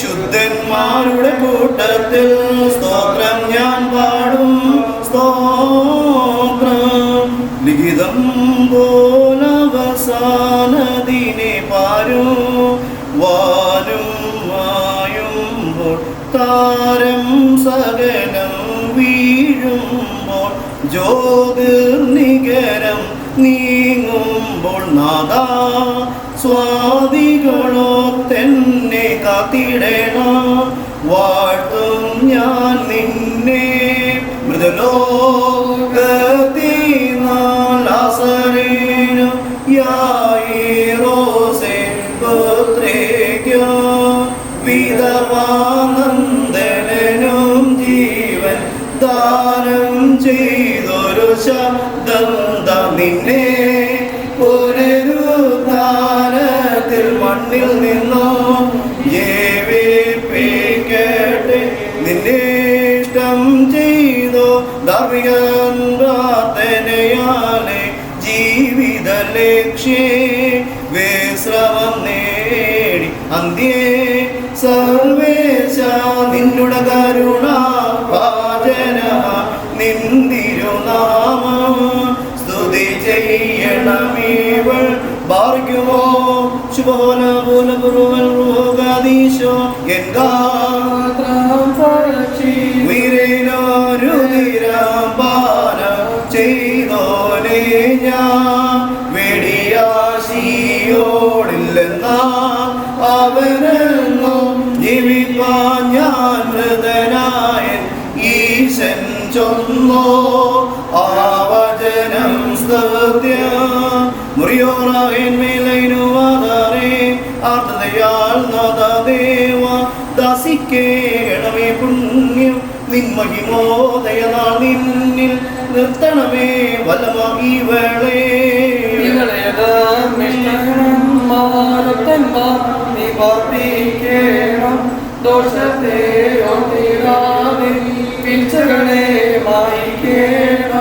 ശുദ്ധന്മാരുടെ കൂട്ടത്തിൽ സ്തോത്രം ഞാൻ പാടും. സ്തോത്രം ലിഖിതം പോലവസാനദിനെ പാരും. വാനും മായുമ്പോൾ താരം സകലം വീഴുമ്പോൾ ജ്യോതിർനികരം നീങ്ങുമ്പോൾ നാദാ സ്വാദികളോ തന്നെ കാത്തിടണം. വാഴ്ത്തും ഞാൻ നിന്നെ മൃദലോകത്തിനാസരേനും യായിറോസേ പുത്രേക്യോ വിധവാനന്ദനും ജീവൻ ദാനം ചെയ്തൊരു ശബ്ദം നിന്നെ പുനരുദ്ധാനത്തിൽ മണ്ണിൽ നിന്നോ ജീവിപ്പിക്കട്ടെ. നിന്നെ ഇഷ്ടം ചെയ്തോ ധാർമ്മികൻ പ്രാർത്ഥനയാലെ ജീവിത ലക്ഷ്യ വിശ്രമം നേടി അന്ത്യേ സർവേശ നിന്നുടെ കരുണ പാചന നിന്തിരുനാമം സ്തുതി ചെയ്യണമീവൾ ബാർക്കുമോ ശുഭോല പോല പുറുവൽ രോഗാദീശോ രുതിരാമ്പാനം ചെയ്തോനെ ഞാൻ വെടിയാശിയോടില്ലെന്നാ അവനെന്നും ജീവിപ്പാൻ ഞാൻ മൃതനായ ഈശൻ ചൊന്നോ ആ വചനം സ്തുത്യ മുറിയോറായന്മേലൈനുവാദാരേ ആർദ്രതയാൽ നാദാദേവ ദാസിക്കേണമേ പുണ്യം നിൻ മഹിമോദയനാൾ നിന്നിൽ നിർത്തണമേ വലമാകി വേളേ.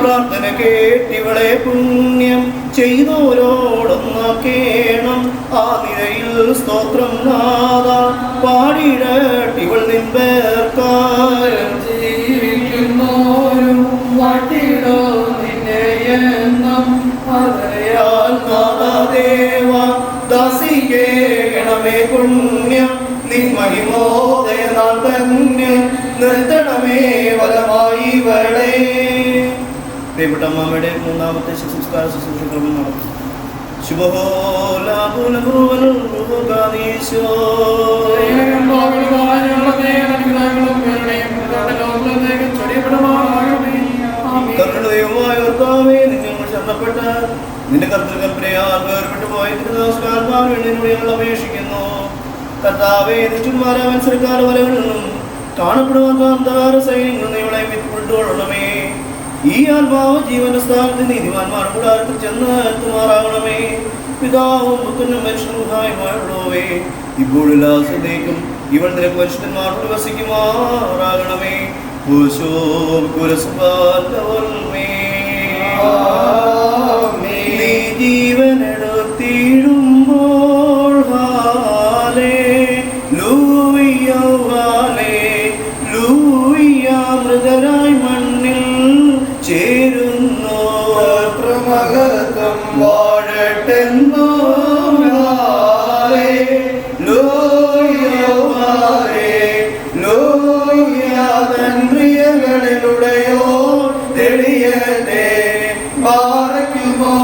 പ്രാർത്ഥന കേട്ടിവളെ പുണ്യം ചെയ്തോരോടൊന്നാക്കേണം. ആ നിരയിൽ സ്തോത്രം നാദ പാടിടട്ടിവൾ നിൻപേർക്കാരം ജീവിക്കുന്നോരും വാട്ടിടോ നിന്നെ എന്നും ദേവ ദാസിക്കേണമേ പുണ്യം നിൻ മഹിമോദയനാൾ തന്നെ നിർത്തണമേ വലമായി വരടേ. പ്രിയപ്പെട്ട അമ്മയുടെ മൂന്നാമത്തെ സംസ്കാര ശുശ്രൂഷകളും നടത്തും. കരുണയുമായ കർത്താവേ, നിങ്ങൾ ശരണപ്പെട്ട് നിന്റെ കർത്തൃകൽപ്പനയാൽ വേർപെട്ടു പോയ തിരുനമസ്കാരം വേണ്ടി ഞങ്ങൾ അപേക്ഷിക്കുന്നു. കർത്താവേ, ദുഷ്ടന്മാരെ മത്സരക്കാര വലകളിൽ നിന്നും കാണപ്പെടുവാൻ അന്ധകാര സൈന്യങ്ങൾ നിങ്ങളെ വിട്ടുകൊള്ളണമേ. ഈ ആത്മാവ് ജീവന്റെ സ്ഥാനത്ത് നീതിമാന്മാർ കൂടാരത്തിൽ ചെന്ന് എത്തുമാറാകണമേ. പിതാവും പുത്രനും മനുഷ്യനുമായുള്ളവേ, ഇപ്പോഴെല്ലാ സന്ദേശം ഇവൾ നിനക്ക് മനുഷ്യന്മാരോട് വസിക്കുമാറാകണമേ. നീ ജീവനെടുത്തിടുമ്പോൾ മൃതരായി മണ്ണിൽ ചേരുന്നു. പ്രമഹത്വം വാഴട്ടെന്നോ പ്രിയകളിലുടെയോ തെളിയട്ടെ. ബാറയ്ക്കുമോ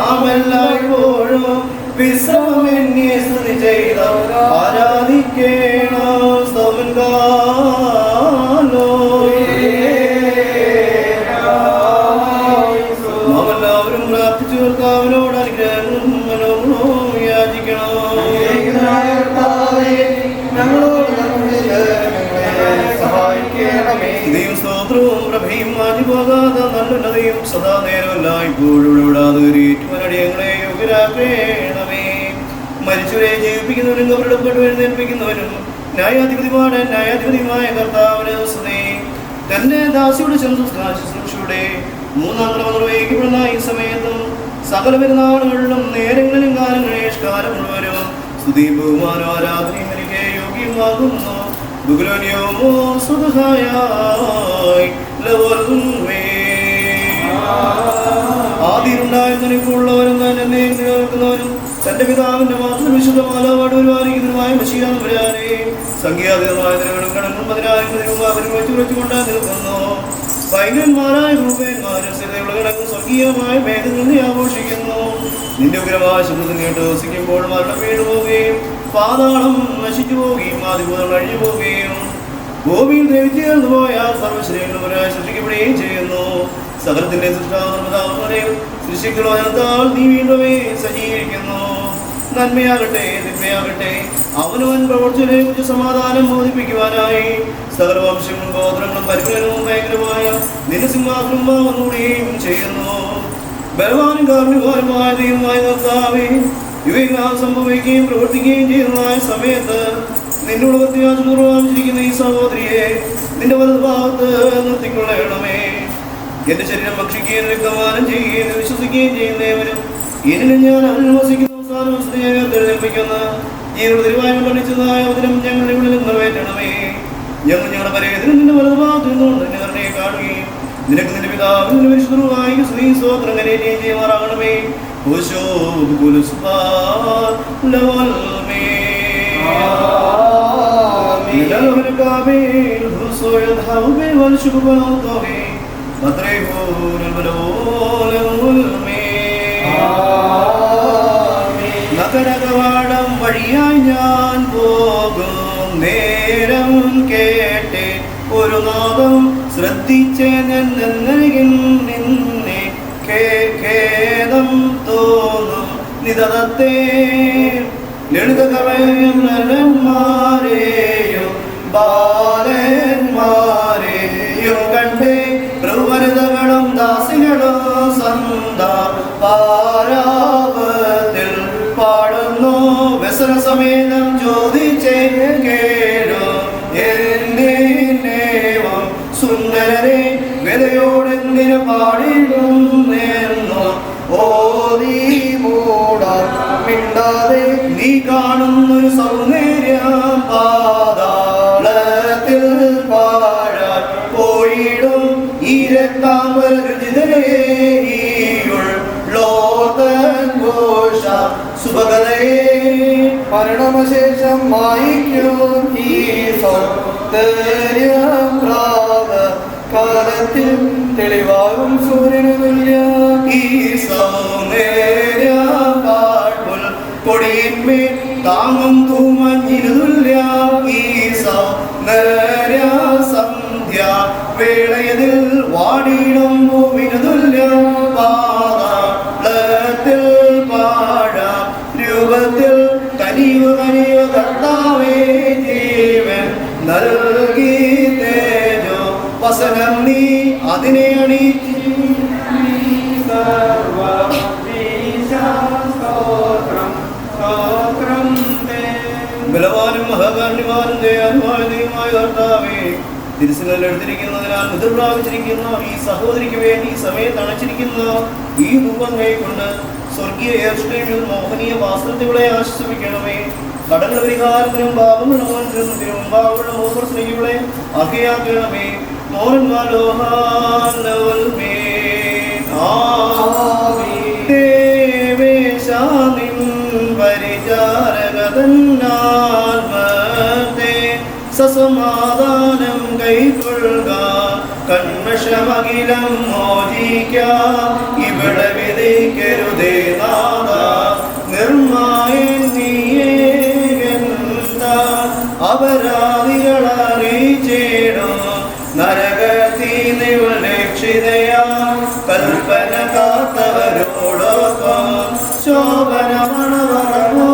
നാം എല്ലായ്പ്പോഴും വിശ്രമമെന്നെ സ്തുതി ചെയ്ത ആരാധിക്കേണം സമൻകാലോ. നാം എല്ലാവരും പ്രാർത്ഥിച്ചു കർത്താവിനോട് അനുഗ്രഹവും മനോഗുണവും യാചിക്കണം. സ്തുതിയും സ്തോത്രവും പ്രഭയും മാഞ്ഞുപോകാതെ നല്ലുന്നതയും സദാ നേരമല്ല ഇപ്പോഴും വിടാതെ ഏറ്റുമനടിയങ്ങളെ യോഗ്യരാക്കണമേ. മരിച്ചവരെ ജീവിപ്പിക്കുന്നവനും കബറിടപ്പെട്ടു എഴുന്നേൽപ്പിക്കുന്നവനും ന്യായാധിപതിമാരുടെ ന്യായാധിപതിയുമായ കർത്താവിന് സ്തുതി. തന്റെ ദാസിയുടെ ശുശ്രൂഷയുടെ മൂന്നാം ക്രമം നിർവഹിക്കപ്പെടുന്ന ഈ സമയത്തും സകല പെരുന്നാളുകളിലും നേരങ്ങളിലും കാലങ്ങളിൽ കാലം മുഴുവനും സ്തുതിയും ബഹുമാനവും ആരാധനയും എനിക്ക് യോഗ്യമാകുന്നു. ആദ്യമുണ്ടായിരുന്ന ഇപ്പോഴുള്ളവരും തന്നെ നിലനിൽക്കുന്നവരും തന്റെ പിതാവിന്റെ മാത്രം വിശുദ്ധമാലപാട് ഒരുവാനിക്കുന്നതുമായ മശിയാനവരാനെ സംഖ്യാതീതമായ നിലകളും കടന്നും 10,000 അവരും വെച്ചുകൊണ്ട് നിൽക്കുന്നു. ഭയങ്കരന്മാരായ രൂപന്മാരും സ്ഥിരതയുള്ള കിടക്കും സ്വർഗീയമായ മേഘങ്ങൾ ആഘോഷിക്കുന്നു. നിന്റെ ഉഗ്രമായ ശബ്ദത്തിൽ കേട്ട് വസിക്കുമ്പോൾ മരണം വീണു പോവുകയും പാതാളം നശിച്ചു പോവുകയും ആദിഭൂതങ്ങൾ അഴിഞ്ഞു പോവുകയും ഭൂമിയിൽ ദേവിച്ചേർന്നു പോയാൽ സർവ്വശ്രീകളുമായി സൃഷ്ടിക്കപ്പെടുകയും ചെയ്യുന്നു. സകലത്തിന്റെ സൃഷ്ടാവരെയും സൃഷ്ടികളാൽ നീ വീണ്ടുമേ സജ്ജീകരിക്കുന്നു. നന്മയാകട്ടെ തിന്മയാകട്ടെ അവനവൻ പ്രവർത്തനെ കുറിച്ച് സമാധാനം ബോധിപ്പിക്കുവാനായി സകല വംശങ്ങളും ഗോത്രങ്ങളും പരിപാലനവും ഭയങ്കരമായ നിന്റെ സിംഹാസനം വന്നുകൂടുകയും ചെയ്യുന്നു. ബലവാനും കാരുണ്യവാനുമായ ദൈവമായ കർത്താവേ, ഇവയെല്ലാം സംഭവിക്കുകയും പ്രവർത്തിക്കുകയും ചെയ്യുന്നതായ സമയത്ത് നിന്നോട് വ്യത്യാസപൂർവ്വമിരിക്കുന്ന ഈ സഹോദരിയെ നിന്റെ വലതുഭാഗത്ത് നിർത്തിക്കൊള്ളണമേ. എന്റെ ശരീരം ഭക്ഷിക്കുകയും രക്തപാനം ചെയ്യുകയും വിശ്വസിക്കുകയും ചെയ്യുന്നവരും ഇനിയും ഞാൻ അവനിൽ വസിക്കുന്ന തെരഞ്ഞെടുപ്പിക്കുന്ന ജീവിതത്തിലുമായി പഠിച്ചതായ അവതരം ഞങ്ങളുടെ ഉള്ളിൽ നിറവേറ്റണമേ. ഞങ്ങൾ ഞങ്ങളുടെ പരേതനും നിന്റെ വലതുഭാഗത്ത് നിന്നുകൊണ്ട് നിന്നെ തന്നെ കാണുകയും നിനക്ക് നിന്റെ പിതാവിന്റെ വിശുദ്ധമായി സ്ത്രീ സ്വോത്രം കരയുകയും ചെയ്യുമാറാകണമേ. നഗരകവാടം വഴിയായി ഞാൻ പോകും നേരം കേട്ടെ ഒരു നാദം ശ്രദ്ധിച്ച് നിന്നെ ഖേദം തോന്നും നിതത്തെ ലളിതകവയന്മാരെയും ബാലന്മാരെയും കണ്ടേ പ്രവരതകളും ദാസികളും സന്താ പാരാപത്തിൽ പാടുന്നു വ്യസനസമേതം ചോദിച്ചേ കേടോ എന്നേവം സുന്ദരരെ വ്യതയോടെന്തിനു പാടിടുന്നു ഓതി മൂടാതെ നീ കാണുന്നൊരു സൗന്ദര്യം പാതാളത്തിൽ പാഴാൻ പോയിടും ഈ രക്താംബര ഘോഷ സുഭഗതയെ മരണമശേഷം വായിക്കും ഈ സൗന്ദര്യം കാലത്തിൽ തെളിവാകും സൂര്യന് തുല്യ ഈ സൗന്ദര്യം പൊടിയിന്മേൽ താങ്ങും തൂമഞ്ഞിനു തുല്യ ഈ സൗന്ദര്യ സന്ധ്യ വേളയതിൽ വാടിയിടും ഭൂമിനു തുല്യ പാതാളത്തിൽ പാഴ രൂപത്തിൽ കനിവ് കർത്താവേ ജീവൻ നൽകി തേജോ വസനം നീ അതിനെ അണിയിച്ചു ബലവാനും മഹാകാരുണ്യവാനും ദയാലുമായ ദൈവമായ കർത്താവേ, തിരുസനത്തിൽ എടുത്തിരിക്കുന്നതിനാൽ മുദ്ര പ്രാപിച്ചിരിക്കുന്ന ഈ സഹോദരിക്ക് വേണ്ടി ഈ സമയത്ത് അണച്ചിരിക്കുന്ന ഈ ധൂപം കൈക്കൊണ്ട് സ്വർഗീയ ഏർഷ്ഠയിൽ മോഹനീയ വാസ്തവങ്ങളെ ആശ്വസിപ്പിക്കണമേ. കടങ്ങളുടെ പരിഹാരത്തിനും പാപങ്ങളുടെ മോചനത്തിനും പാവങ്ങളുടെ മോഹസ്നേഹികളെ അർഹയാക്കണമേ. സമാധാനം കൈക്കൊള്ളുക കൺമ കർഷമകിലം മോചിക്കാം ഇവിടെ വിധിക്കരുതേ നാഥ നിർമ്മായൻ നീയേകന്ത അപരാധികളറിയിച്ചിടും നരകത്തി നിവൾ രക്ഷിതയാ കൽപ്പന കാത്തവരോടൊപ്പം ശോഭനമണവറവോ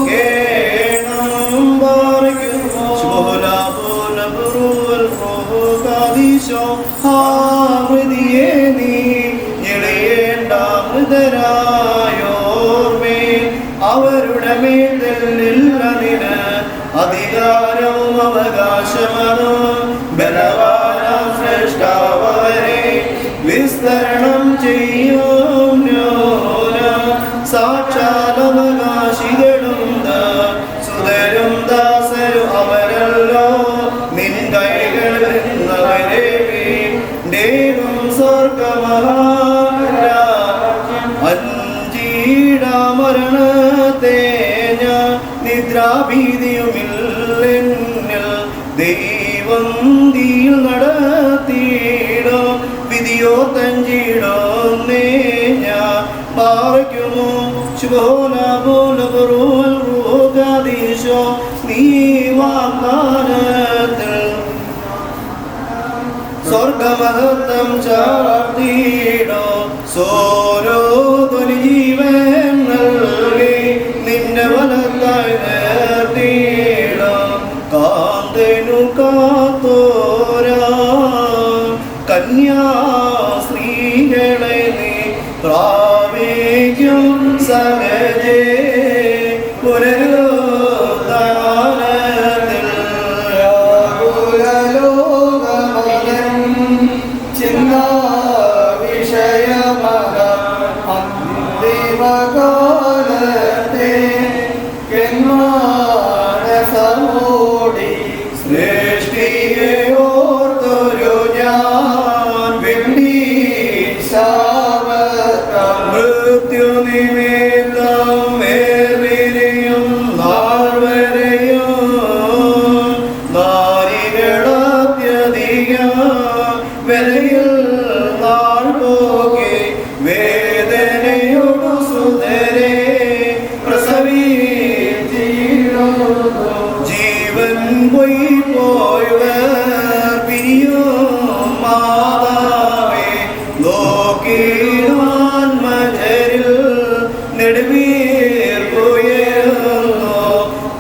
കേണം പാറിക്കുമോ ശോലാപൂലപുരുവൽകാദീശോ ആമൃതിയെ നീ ഞെളിയേണ്ട മൃതരായോർമേൽ അവരുടെ മേൽനിന്ന് അധികാരവും അവകാശമതും ബലവാനാം ശ്രേഷ്ഠാവരെ വിസ്തരണം ചെയ്യും സാക്ഷാലവകാശികളും സുതരും ദാസരും അവരല്ലോ നിൻ കൈകളിൽ നിന്നവരെ വീണ്ടേകും സ്വർഗമഹാരാജ്യം അഞ്ചീടാമരണത്തെ ഞാൻ നിദ്രാഭീതിയുമില്ലെന്നിൽ ദൈവം തീയിൽ നടത്തിയിടോ വിധിയോ തഞ്ചിടോ ഞാൻ പാറയ്ക്കുമോ ശുഭോലപോലപുറൂകാദീശോ നീ വാഗ്ദാനത്തിൽ സ്വർഗമഹത്വം ചാർത്തിയിടോ സോരോധുനി ജീവൻ നൽകി നിന്റെ വലത്തായി നിർത്തിയിടോ കാന്തനു കാത്തോരാ കന്യാസ്ത്രീകളെ നീ പ്രാപിക്കും സഹജേ പുനരുദ്ധാനത്തിൽ ലോകമലൻ ചിന്താവിഷയമക അന്തിമകാലത്തെ കന്മാനസമോടി സൃഷ്ടിയെ ഓർത്തൊരു ഞാൻ മൃത്യു നിമിത്തം വേർപിരിയും നാൾ വരെയും നാരികളത്യധികം വിലയിൽ നാൾ പോകെ വേദനയോടു സുതരെ പ്രസവിച്ചിടുന്നു ജീവൻ പോയി പിരിയും മാതാവേ നോക്കിടാൻ മജരിൽ നെടുവീർപ്പുയരുന്നു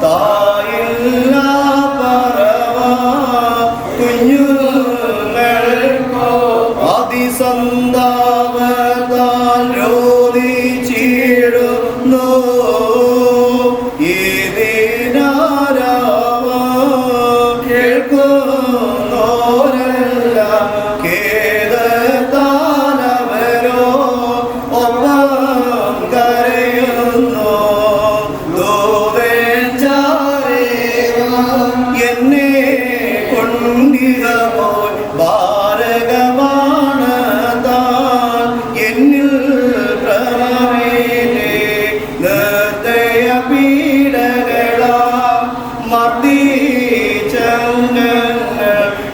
തായില്ല പറവ കുഞ്ഞുങ്ങൾക്കോ അതിസന്താപത്താൽ രോദിച്ചിടുന്നു കേൾക്കുന്നോരെല്ലാം ഖേദത്താലവരോ ഒപ്പം കരയുന്നു ദൂതൻ ചാരേവ എന്നെ കൊണ്ടിതപോൽ ഭാരകമാണ് താൻ എന്നിൽ പ്രമേനെ നിർദ്ദയ പീഡകളാ മർദ്ദിച്ചങ്ങൾ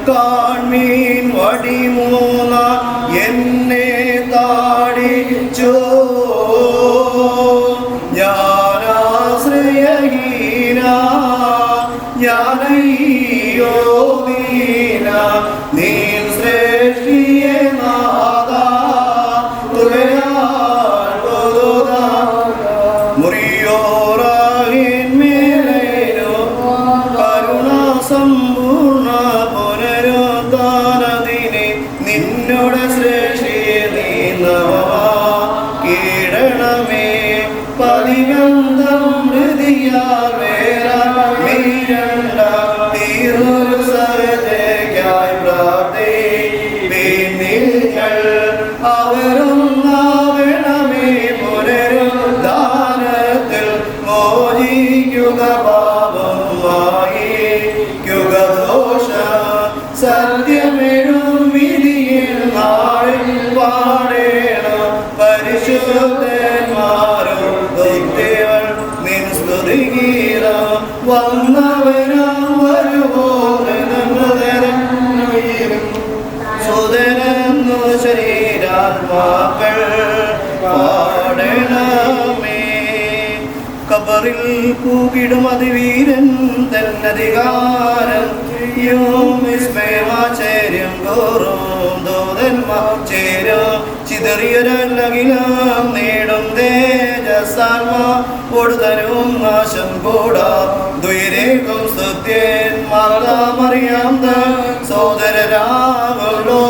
കാൺമീൻ വടിമൂന്ന എന്നെ താടിച്ചോ ഞാനാശ്രയഹീന ഞാനയ്യോ ദീന നീ ശ്രേഷ്ഠിയെ നാദാ മുറിയോറാഹിന്മേലോ കരുണാസമ്പൂർണ പുനരുദ്ധാനദിനെ നിന്നോട് ശ്രേഷ്ഠിയെ നീ നവമാ കീഴണമേ പതിവന്തം ഹൃദിയാൽ വേറെ മീരണ്ട തീർന്നൊരു സഹജയ്ക്കായി പ്രാർത്ഥി പിന്നിൽ അവരൊന്നാവണമേ പുനരുദ്ധാനത്തിൽ മോചിക്കുക പാപമായി ദോഷ സത്യമെഴും വിധിയിൽ നാളിൽ പാടേണം പരിശുദ്ധന്മാരും ദൈത്യവൾ നിൻ സ്തുതിഗീതം വന്നവനും വരുപോലെ സുതന കൽവറിൽ കൂകിടും അതിവീരൻ തന്നധികാരം വിസ്മയമാചര്യം ഗോറും ദൂതന്മാർ ചേരും ചിതറിയൊരകിലം നേടും തേജസാത്മാ കൊടുതനും നാശം കൂടാ ദുരേകം സ്തുത്യന്മാർമറിയാം സോദരരാമല്ലോ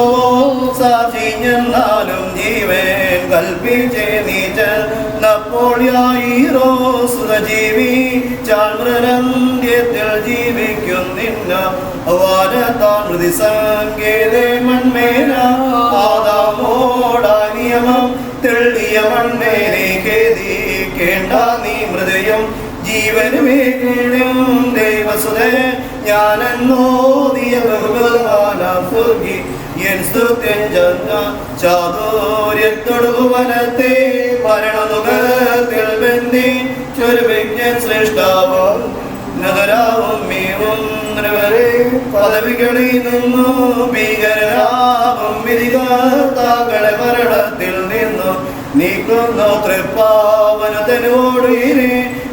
സാക്ഷിഞ്ഞെന്നാലും ജീവൻ കൽപ്പിച്ചേ നീച്ചൻ നപ്പോളിയായിരോ സുഖജീവി ചാൽമൃരന്ത്യത്തിൽ ജീവിക്കും നിന്ന വാനത്താൻ മൃതി സങ്കേതേ മൺമേല ആദാമോടാ നിയമം തെള്ളിയ മൺമേലെ കേദിക്കേണ്ട നീ മൃദയം ജീവനുമേകും ദൈവസുത ഞാനെന്നോദിയ ബഹുബലി എൻ സ്തുത്യൻ ജന്മ ചാതുര്യത്തൊടുവനത്തെ മരണനുഖത്തിൽ ബന്ധി ചൊരുവിജ്ഞൻ ശ്രേഷ്ഠാവും നഗരാവും മീവും നഗരെ പദവികളിൽ നിന്നു ഭീകരരാവും വിധികർത്താക്കളെ മരണത്തിൽ നിന്നു നീക്കുന്നു തൃപ്പാവനത്തിനോട് ഇനി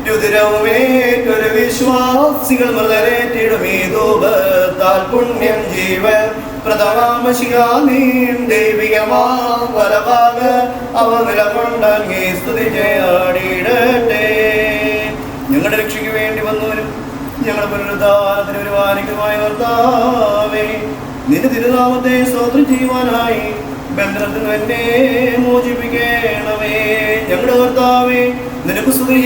രുതിരവുമേറ്റൊരു വിശ്വാസികൾ മൃതരേറ്റിടുമീ ധൂപത്താൽ പുണ്യം ജീവൻ പ്രഥമാമശികാനീം ദൈവികമാം വലഭാഗ അവ നിലകൊണ്ടങ്ങി സ്തുതി ചെയ്യാടിയിടട്ടെ. ഞങ്ങളുടെ രക്ഷയ്ക്ക് വേണ്ടി വന്നവരും ഞങ്ങളുടെ പുനരുദ്ധാനത്തിന് വരുവാനിക്കുമായ കർത്താവേ, നിന്റെ തിരുനാമത്തെ സ്തോത്രം ചെയ്യുവാനായി ബന്ധനത്തിൽ എന്നെ മോചിപ്പിക്കണമേ. ഞങ്ങളുടെ കർത്താവേ, നിനക്ക് സ്തുതി.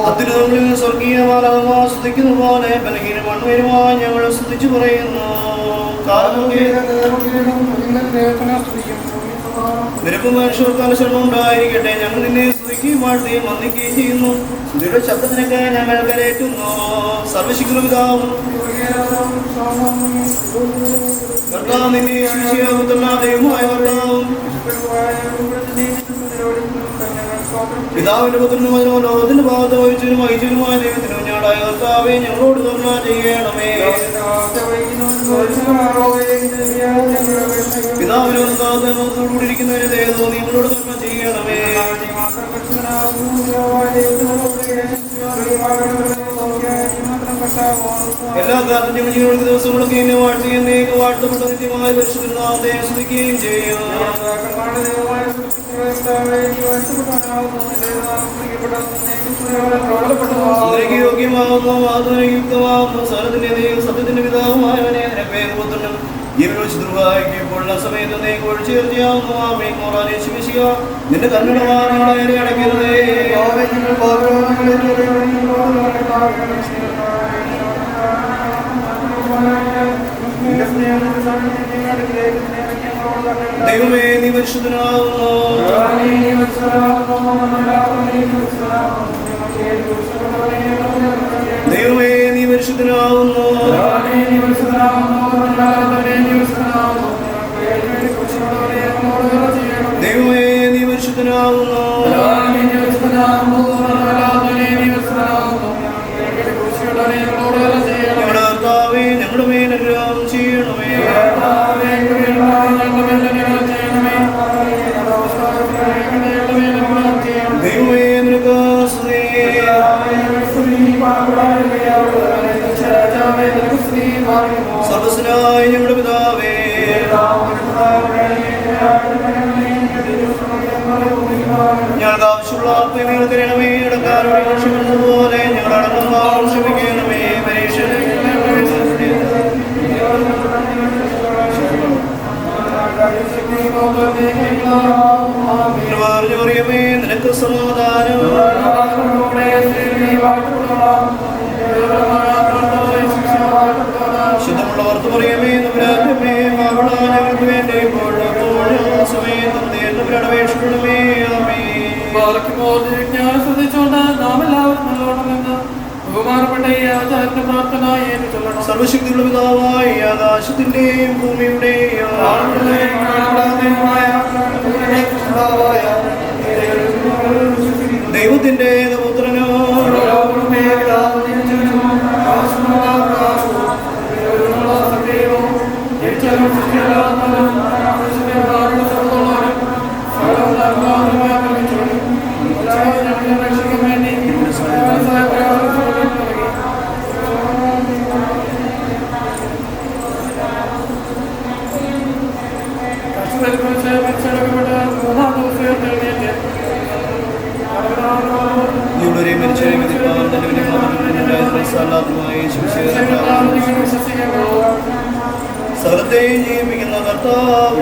അത്യുന്നതങ്ങളിൽ സ്വർഗീയ മാലാഖമാർ സ്തുതിക്കുന്ന പോലെ ബലഹീന മൺമേരുമായി ഞങ്ങൾ സ്തുതിച്ചു പറയുന്നു. നിനക്കും മനുഷ്യർക്ക് അനുസരണം ഉണ്ടായിരിക്കട്ടെ. ഞങ്ങൾ നിന്നെ സ്തുതിക്കുകയും വാഴ്ത്തുകയും വന്ദിക്കുകയും ചെയ്യുന്നു. സ്തുതിയുടെ ശബ്ദത്തിനൊക്കെ ഞങ്ങൾ കരയേറ്റുന്നു. സർവശക്തിയുള്ള പിതാവും കർത്താവ് നിന്നെ ദൈവമായ കർത്താവും പിതാവിന്റെ പുത്രനും ലോകത്തിന്റെ ഭാഗത്ത് വഹിച്ചതിനും വഹിച്ചതിനുമായ ദൈവത്തിനും ഞാടായ കർത്താവേ, ഞങ്ങളോട് കരുണ ചെയ്യണമേ. പിതാവിനോടുകൂടിയിരിക്കുന്നവരെ ദൈവം നിങ്ങളോട് കരുണ ചെയ്യണമേ. എല്ലാ കാലത്തും ഞങ്ങൾ ജീവിക്കുന്ന ദിവസങ്ങളൊക്കെ എന്നെ വാഴ്ത്തുകയും എന്നേക്ക് വാഴ്ത്തപ്പെട്ട നിത്യമായ പരിശുദ്ധനാമത്തെ സ്തുതിക്കുകയും ചെയ്യും. യോഗ്യമാവുന്നു ആധുനികയുക്തമാവുന്നു സകലത്തിന്റെ ദൈവം സത്യത്തിന്റെ പിതാവുമായവനെ നിനക്ക് പുത്രനും ജീവനോചിതൃഹായിക്കുള്ള സമയത്ത് നീ ഒഴിച്ചേർച്ചയാവുന്നു. ആമേൻ. മോറാനെ ശിവശിക നിന്റെ കരുണവാനങ്ങളെ അടയ്ക്കരുതേ. ദൈവമേ, നീ പരിശുദ്ധനാവുന്നു. ദൈവമേ, നീ പരിശുദ്ധനാവുന്നു. ദൈവമേ, നീ പരിശുദ്ധനാവുന്നു. ഞങ്ങളുടെ കർത്താവേ, ഞങ്ങളുടെ മേൽ അനുഗ്രഹം ചെയ്യണമേ. ദൈവമേ, നിനക്ക് സ്തുതി. സർവ്വസ്വനായ ഞങ്ങളുടെ പിതാവേ, ഞങ്ങൾക്ക് ആവശ്യമുള്ള ആത്മീയങ്ങൾ തരണമേ. ഇടക്കാരോട് ക്ഷമിച്ചതുപോലെ ഞങ്ങൾ അടങ്ങുന്ന ക്ഷമിക്കണമേ. പരീക്ഷ പറയുമേ, നിനക്ക് സമാധാനം. ശുദ്ധമുള്ളവർക്ക് പറയുമേ, നമ്പരാജ്ഞമേ ഞങ്ങൾക്ക് വേണ്ടി സമയത്തപേക്ഷിക്കണമേ. ഞാൻ ശ്രദ്ധിച്ചോണ്ട് നാം എല്ലാവരും നല്ലോണം നിന്ന് ബഹുമാനപ്പെട്ട ഈ ആചാരന്റെ പ്രാർത്ഥന ഏതു ചൊല്ലണം. സർവശക്തിയുള്ള പിതാവായ ആകാശത്തിന്റെയും ഭൂമിയുടെയും ദൈവത്തിന്റെ ഏകപുത്രനോ ും സകലത്തെയും ജീവിപ്പിക്കുന്ന കർത്താവ്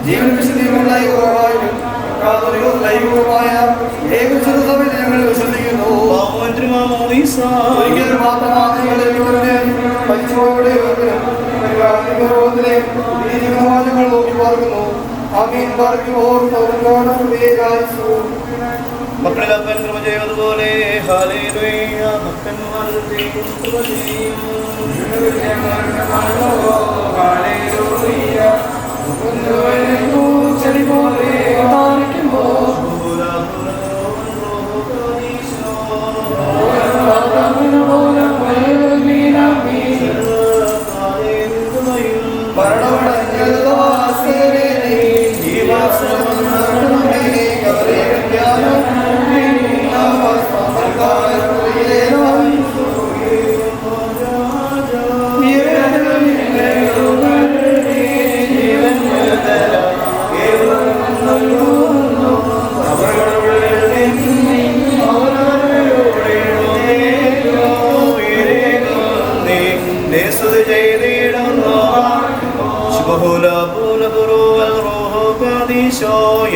ജീവന വിശുദ്ധിയുമുള്ള ഞങ്ങൾ വിശ്വസിക്കുന്നു. ഒരിക്കലും മാത്രമാണ് ഞങ്ങൾ നോക്കി പാർക്കുന്നു. ആമീൻ. മക്കളിലപ്പൻ കൃപ ചെയ്തതുപോലെ ഹല്ലേലൂയ ഭക്തന്മാരുടെ കൃപ ചെയ്യും.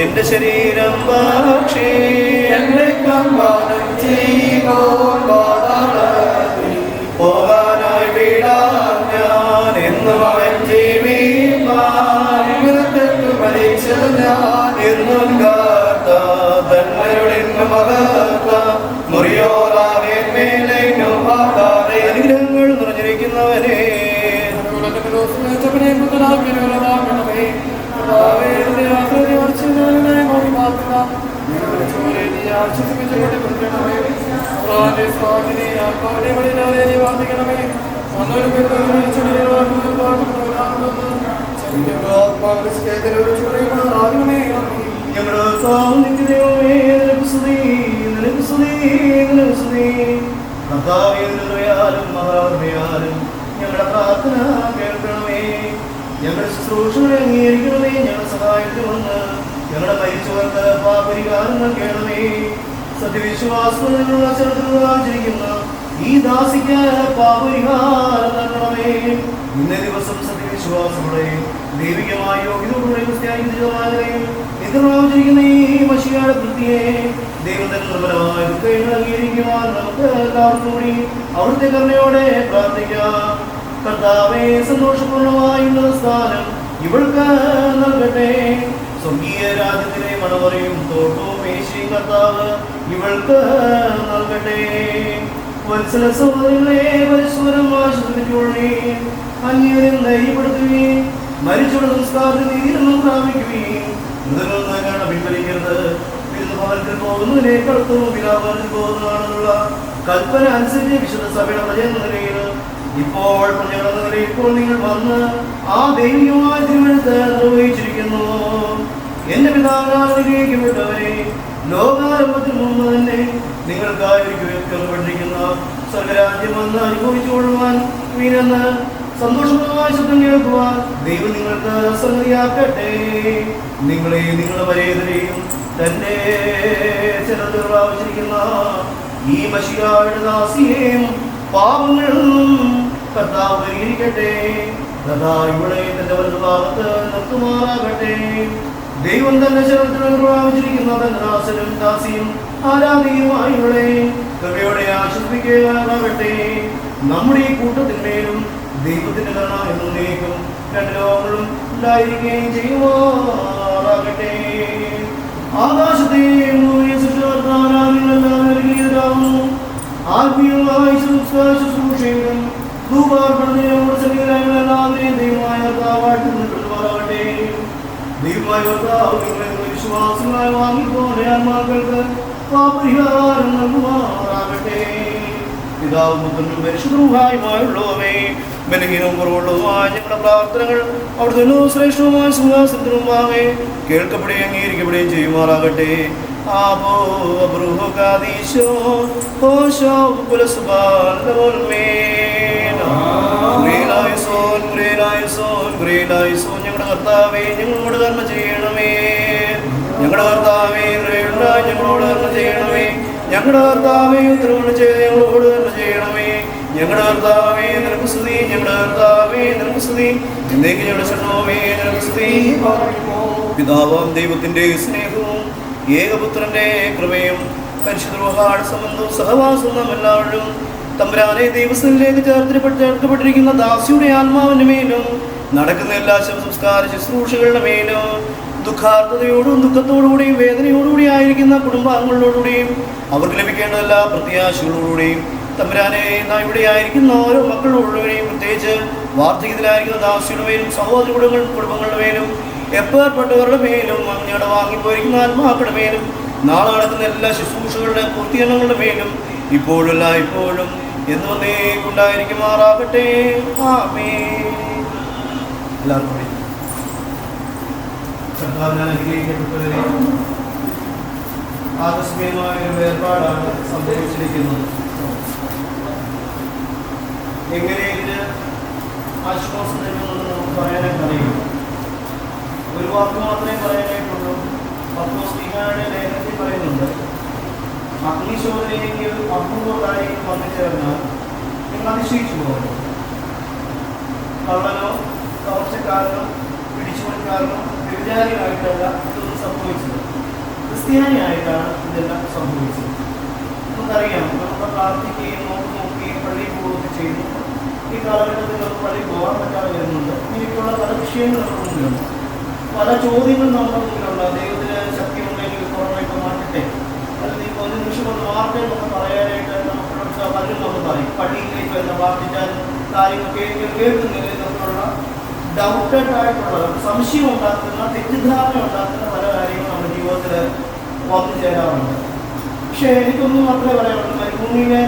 എന്റെ ശരീരം പക്ഷേ പോകാനായി വിടാൻ ഞാൻ എന്നും അവൻ ജീവിച്ചു ഞാൻ എന്നും കാത്ത തന്നരുടെ മകത്ത മുറിയോറാവേ മേലും അനുഗ്രഹങ്ങൾ നിറഞ്ഞിരിക്കുന്നവനെ ഞങ്ങളുടെ പ്രാർത്ഥന കേൾക്കണമേ. ഞങ്ങളുടെ ശുശ്രൂഷകളെ അംഗീകരിക്കണമേ. ഞങ്ങളുടെ സഹായത്തിൽ വന്ന് ഞങ്ങളുടെ മരിച്ചവർക്ക് പാപരിഹാരങ്ങൾ കേൾക്കണമേ. സത്യവിശ്വാസത്തിനുള്ള ആചരിക്കുന്ന ഈ ദാസിക്ക് പാപരിഹാരം നൽകണമേ. ഇന്നേ ദിവസം സത്യവിശ്വാസങ്ങളുടെ ദൈവികമായ യോഗ്യതയോടെ ക്രിസ്ത്യാനിയും നിത്യമാചരിക്കുന്ന ഈ മശിയുടെ കൃതിയെ ദൈവത്തിന്റെ നിർമ്മലമായ ദുഃഖങ്ങൾ അംഗീകരിക്കുവാൻ നമുക്ക് എല്ലാവർക്കും കൂടി അവിടുത്തെ കരുണയോടെ പ്രാർത്ഥിക്കാം. കർത്താവേ, സന്തോഷപൂർണമായ സ്ഥാനം ഇവൾക്ക് നൽകട്ടെ. സ്വർഗീയ രാജ്യത്തിലെ മണവറയും തോട്ടവും മേശയും കർത്താവ് ഇവൾക്ക് നൽകട്ടെ. വത്സല സഹോദരങ്ങളെ പരസ്പരം ആശ്വസിപ്പിച്ചുകൊള്ളേ. അന്യരെ ധൈര്യപ്പെടുത്തുകയും മരിച്ചുള്ള സംസ്കാരത്തിൽ നീതിരൊന്നും പ്രാപിക്കുകയും മൃതങ്ങളൊന്നും പിൻവലിക്കരുത്. ഭവനത്തിൽ പോകുന്നതിനെ കടത്തവും പിതാഭവനത്തിൽ പോകുന്നതാണെന്നുള്ള കൽപ്പന അനുസരിച്ച് വിശുദ്ധ സഭയുടെ പ്രജയെന്ന നിലയിൽ ഇപ്പോൾ പ്രജകളെന്ന നിലയിൽ ഇപ്പോൾ നിങ്ങൾ വന്ന് ആ ദൈവികമായ തിരുവഴുത്ത് നിർവഹിച്ചിരിക്കുന്നു. എന്റെ പിതാവിനാൽ അനുഗ്രഹിക്കപ്പെട്ടവരെ, ലോകാരംഭത്തിൽ മുമ്പ് തന്നെ നിങ്ങൾക്കായി ഒരുക്കിവെക്കപ്പെട്ടിരിക്കുന്ന സ്വർഗരാജ്യം വന്ന് അനുഭവിച്ചുകൊള്ളുവാൻ വീരെന്ന് സന്തോഷപ്രദമായ ശബ്ദം കേൾക്കുവാൻ ദൈവം നിങ്ങൾക്ക് സംഗതിയാക്കട്ടെ. നിങ്ങളെയും നിങ്ങളുടെ പരേതരെയും തന്റെ ചിലത്തിൽ പ്രാപിച്ചിരിക്കുന്ന ഈ മശിഹായുടെ ദാസിയെയും പാപങ്ങളും കർത്താവ് പരിഹരിക്കട്ടെ. കഥാ ഇവിടെ തന്റെ വലതു ഭാഗത്ത് നിർത്തുമാറാകട്ടെ. ദൈവം തന്റെ ശരത്തിൽ പ്രാപിച്ചിരിക്കുന്ന തന്റെ ദാസനും ദാസിയും ആരാധിയുമായിവിടെ കൃപയോടെ ആശ്വസിപ്പിക്കുകയാകട്ടെ. നമ്മുടെ ഈ കൂട്ടത്തിന്മേലും ദൈവത്തിന്റെ കരുണ എന്നേക്കും രണ്ട് ലോകങ്ങളും ഉണ്ടായിരിക്കുകയും ചെയ്യുമാറാകട്ടെ. ആകാശത്തെയും ആത്മീയമായ ശുശ്രൂഷയിലും ധൂപാർപ്പണത്തിനും ദൈവമായ കർത്താവാകട്ടെ. ദൈവമായ കർത്താവ് നിങ്ങളെ വിശ്വാസങ്ങളായി വാങ്ങിപ്പോലെ ആത്മാക്കൾക്ക് പാപരിഹാരം നൽകുമാറാകട്ടെ. പിതാവും പുത്രനും പരിശുദ്ധവുമായുള്ളവേ, ബലഹീനവും കുറവുള്ളതുമായ ഞങ്ങളുടെ പ്രാർത്ഥനകൾ അവിടുത്തെ ശ്രേഷ്ഠവുമായ സിംഹാസനത്തിന് മുമ്പാകെ കേൾക്കപ്പെടുകയും അംഗീകരിക്കപ്പെടുകയും ചെയ്യുമാറാകട്ടെ. ഞങ്ങളുടെ കർത്താവേ ഞങ്ങളോട് കർമ്മ ചെയ്യണമേ. ഞങ്ങളുടെ കർത്താവേ ദയയുണ്ടായി ഞങ്ങളോട് കർമ്മ ചെയ്യണമേ. ഞങ്ങളുടെ കർത്താവേ ഉത്തരവ് ചെയ്ത് ഞങ്ങളോട് കർമ്മ ചെയ്യണമേ. ഞങ്ങളുടെ കർത്താവേ നിനക്ക് സ്തുതി. ഞങ്ങളുടെ കർത്താവേ നിനക്ക് സ്തുതി. എന്നേക്ക് ഞങ്ങളുടെ ശരണമേ നിനക്ക് സ്തുതി. പിതാവാം ദൈവത്തിന്റെ സ്നേഹവും ഏകപുത്രന്റെ കൃപയും പരിശുദ്ധ റൂഹായുടെ സംബന്ധവും സഹവാസവും നാം എല്ലാവരും തമ്പുരാനെ ദൈവസ്ഥനിലേക്ക് ചേർക്കപ്പെട്ടിരിക്കുന്ന ദാസിയുടെ ആത്മാവിന്റെ മേലും നടക്കുന്ന എല്ലാ ശവസംസ്കാര ശുശ്രൂഷകളുടെ മേലും ദുഃഖാർത്ഥതയോടും ദുഃഖത്തോടുകൂടിയും വേദനയോടുകൂടി ആയിരിക്കുന്ന കുടുംബാംഗങ്ങളോടുകൂടിയും അവർക്ക് ലഭിക്കേണ്ട എല്ലാ പ്രത്യാശകളോടുകൂടിയും തമ്പുരാനെ നാം ഇവിടെ ആയിരിക്കുന്ന ഓരോ മക്കളോടുകൂടിയും പ്രത്യേകിച്ച് വാർദ്ധക്യത്തിലായിരിക്കുന്ന ദാസിയുടെ മേലും സഹോദര കുടുംബങ്ങളുടെ മേലും എപ്പേർപ്പെട്ടവരുടെ മേലും അങ്ങയുടെ വാങ്ങിപ്പോയിരിക്കുന്ന ആത്മാക്കളുടെ മേലും നാളെ നടക്കുന്ന എല്ലാ ശുശ്രൂഷകളുടെ പൂർത്തീകരണങ്ങളുടെ മേലും ഇപ്പോഴല്ല ഇപ്പോഴും എന്ന് വന്നേക്കുണ്ടായിരിക്കുമാറാകട്ടെ. ആമേൻ. എല്ലാവർക്കും അനുഗ്രഹിക്കപ്പെട്ടവരെ, ആകസ്മികമായ ഒരു വേർപാടാണ് സംഭവിച്ചിരിക്കുന്നത്. എങ്ങനെ ഇതിന് ആശ്വാസം തരുമെന്ന് നമുക്ക് പറയാനായിട്ട് അറിയില്ല. ഒരു വാക്ക് മാത്രമേ പറയാനായിട്ടുള്ളൂ. പത്രോസ്ലീഹായുടെ ലേഖനത്തിൽ പറയുന്നുണ്ട്, അഗ്നിശോധനയിലേക്ക് അപൂർവ കാര്യങ്ങൾ വന്നു ചേർന്നാൽ നിങ്ങൾ അതിശയിച്ചു പോകുന്നു. കള്ളനോ കവർച്ചക്കാരനോ പിടിച്ചുപറിക്കാരനോ വ്യഭിചാരിയായിട്ടല്ല ഇതൊന്നും സംഭവിച്ചത്, ക്രിസ്ത്യാനിയായിട്ടാണ് ഇതെല്ലാം സംഭവിച്ചത്. നമുക്കറിയാം, നമ്മൾ പ്രാർത്ഥിക്കുകയും നോക്കുകയും പള്ളിയിൽ പോവുകയൊക്കെ ചെയ്യുന്നു. ഈ കാലഘട്ടത്തിൽ നമുക്ക് പള്ളിയിൽ പോകാൻ പറ്റാതെ വരുന്നുണ്ട്. ഇങ്ങനെയൊക്കെയുള്ള പല വിഷയങ്ങൾ നമ്മുടെ മുമ്പിലുണ്ട്, പല ചോദ്യങ്ങൾ നമ്മുടെ മുമ്പിലുള്ള. ദൈവത്തിന് ശക്തിയുണ്ടെങ്കിൽ കൊറോണ ഇപ്പോൾ മാറ്റട്ടെ, അല്ലെങ്കിൽ ഇപ്പോൾ ഒരു നിമിഷം ഒന്ന് മാറട്ടെ എന്നൊക്കെ പറയാനായിട്ട് നമുക്ക് പലരും നമ്മൾ പറയും. പള്ളിയിലേക്ക് വരുന്ന പ്രാർത്ഥിച്ചാൽ കാര്യങ്ങളൊക്കെ കേൾക്കുന്നില്ല എന്നൊക്കെയുള്ള ഡൗട്ടഡ് ആയിട്ടുള്ള സംശയം ഉണ്ടാക്കുന്ന, തെറ്റിദ്ധാരണ ഉണ്ടാക്കുന്ന പല കാര്യങ്ങളും നമ്മുടെ ജീവിതത്തിൽ വന്നു ചേരാറുണ്ട്. പക്ഷേ എനിക്കൊന്നും മാത്രമേ പറയാനുള്ളൂ. മരുഭൂമിയിലെ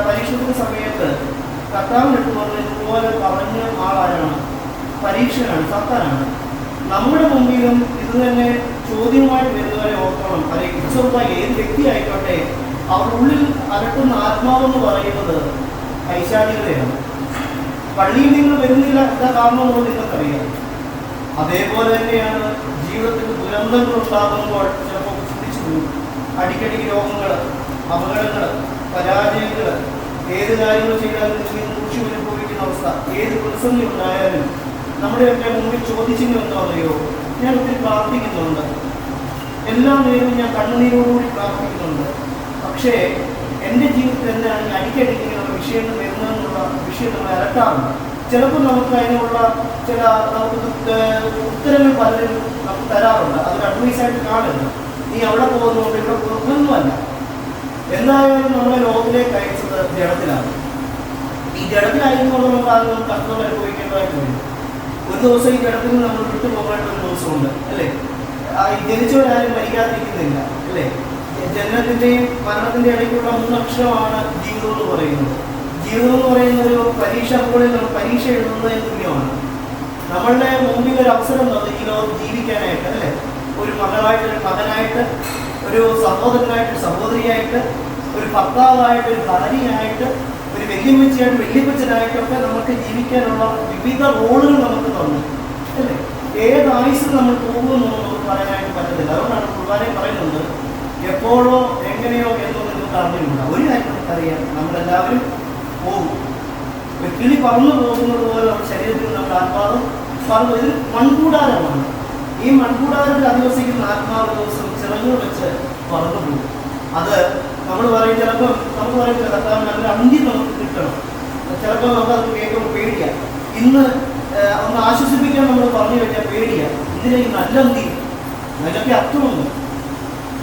പരീക്ഷണത്തിന്റെ സമയത്ത് കർത്താവിനിട്ട് വന്ന് ഇതുപോലെ പറഞ്ഞ ആളാരാണ്? പരീക്ഷനാണ്, സത്താനാണ്. നമ്മുടെ മുമ്പിലും ഇത് തന്നെ ചോദ്യമായിട്ട് വരുന്നവരെ ഓർക്കണം. ക്രിസ്തുവായ ഏത് വ്യക്തി ആയിക്കോട്ടെ, അവരുടെ ഉള്ളിൽ അലട്ടുന്ന ആത്മാവെന്ന് പറയുന്നത് പൈശാചികതയാണ്. പള്ളിയിൽ നിങ്ങൾ വരുന്നില്ല എന്താ കാരണമെന്ന് നിങ്ങൾക്കറിയാം. അതേപോലെ തന്നെയാണ് ജീവിതത്തിൽ ദുരന്തങ്ങൾ ഉണ്ടാകുമ്പോൾ ചിലപ്പോൾ ചിന്തിച്ചു പോകും. അടിക്കടിക്ക് രോഗങ്ങൾ, അപകടങ്ങൾ, പരാജയങ്ങൾ, ഏത് കാര്യങ്ങൾ ചെയ്താലും നിങ്ങൾ കുറിച്ച് അനുഭവിക്കുന്ന അവസ്ഥ, ഏത് പ്രതിസന്ധി ഉണ്ടായാലും നമ്മുടെയൊക്കെ മുമ്പിൽ ചോദിച്ചെങ്കിൽ എന്താണെന്നറിയോ? ഞാൻ ഒത്തിരി പ്രാർത്ഥിക്കുന്നുണ്ട്, എല്ലാ നേരവും ഞാൻ കണ്ണുനീരോടുകൂടി പ്രാർത്ഥിക്കുന്നുണ്ട്. പക്ഷേ എൻ്റെ ജീവിതത്തിൽ എന്താണ് അടിക്കടിക്കുന്ന വിഷയങ്ങൾ വരുന്നതെന്നുള്ള വിഷയം നമ്മൾ അലട്ടാറുണ്ട്. ചിലപ്പോൾ നമുക്ക് അതിനുള്ള ചില നമുക്ക് ഉത്തരങ്ങൾ പലരും നമുക്ക് തരാറുണ്ട്. അതൊരു അഡ്വൈസായിട്ട് കാണുന്നു. നീ അവിടെ പോകുന്നുണ്ട്, ഇവിടെ പോകുന്നൊന്നുമല്ല. എന്തായാലും നമ്മളെ ലോകത്തിലേക്ക് അയച്ചത് ജഡത്തിലാണ്. ഈ ജഡത്തിലായിരുന്നുകൊണ്ട് നമുക്ക് അത് നമുക്ക് കഷ്ടം അനുഭവിക്കേണ്ടതായിട്ട് വരും. ഒരു ദിവസം ഈ ജഡത്തിൽ നിന്ന് നമ്മൾ വിട്ടു പോകേണ്ട ഒരു ദിവസമുണ്ട്, അല്ലേ? ജനിച്ചവരാരും മരിക്കാതിരിക്കുന്നില്ല, അല്ലേ? ജനനത്തിൻ്റെയും മരണത്തിൻ്റെ ഇടയ്ക്കുള്ള 3 അക്ഷരമാണ് ജീവിതം എന്ന് പറയുന്നത്. ജീവിതം എന്ന് പറയുന്ന ഒരു പരീക്ഷ ഹോളിൽ നമ്മൾ പരീക്ഷ എഴുതുന്നതിന് തുല്യമാണ്. നമ്മളുടെ മുമ്പിൽ ഒരു അവസരം തന്നു ഈ ലോകം ജീവിക്കാനായിട്ട്, അല്ലേ? ഒരു മകളായിട്ട്, ഒരു മകനായിട്ട്, ഒരു സഹോദരനായിട്ട്, സഹോദരിയായിട്ട്, ഒരു ഭർത്താവായിട്ട്, ഒരു ഭാര്യയായിട്ട്, ഒരു വല്യമ്മച്ചിയായിട്ട്, വല്യപ്പച്ചനായിട്ടൊക്കെ നമുക്ക് ജീവിക്കാനുള്ള വിവിധ റോളുകൾ നമുക്ക് തന്നു, അല്ലേ? ഏത് ആയുസ്സിൽ നമ്മൾ പോകുമെന്നൊന്നും നമുക്ക് പറയാനായിട്ട് പറ്റത്തില്ല. അതുകൊണ്ടാണ് കുർബാനയിൽ പറയുന്നത്, എപ്പോഴോ എങ്ങനെയോ എന്നൊന്നും നിങ്ങൾക്ക് അറിഞ്ഞില്ല. ഒരു കാര്യം നമുക്കറിയാം, നമ്മളെല്ലാവരും പോകും. ഒരു കിളി പറന്നു പോകുന്നത് പോലെ നമ്മുടെ ശരീരത്തിൽ നമ്മുടെ ആത്മാവ് പറന്നു. ഇത് മൺകൂടാരമാണ്. ഈ മൺകൂടാരത്തിൽ അധിവസിക്കുന്ന ആത്മാവ് ദിവസം ചിറങ്ങുകൾ വെച്ച് പറന്നു പോകും. അത് നമ്മൾ പറയും, ചിലപ്പോൾ നമുക്ക് പറയത്തില്ല കർത്താവിന് നല്ലൊരു അന്ത്യം നമുക്ക് കിട്ടണം. ചിലപ്പോൾ നമുക്കത് കേൾക്കുമ്പോൾ പേടിയാണ്. ഇന്ന് ഒന്ന് ആശ്വസിപ്പിക്കാൻ നമ്മൾ പറഞ്ഞു കഴിഞ്ഞാൽ പേടിയാണ്. ഇതിന് ഈ നല്ല അന്ത്യം അതിനൊക്കെ അർത്ഥമുണ്ട്.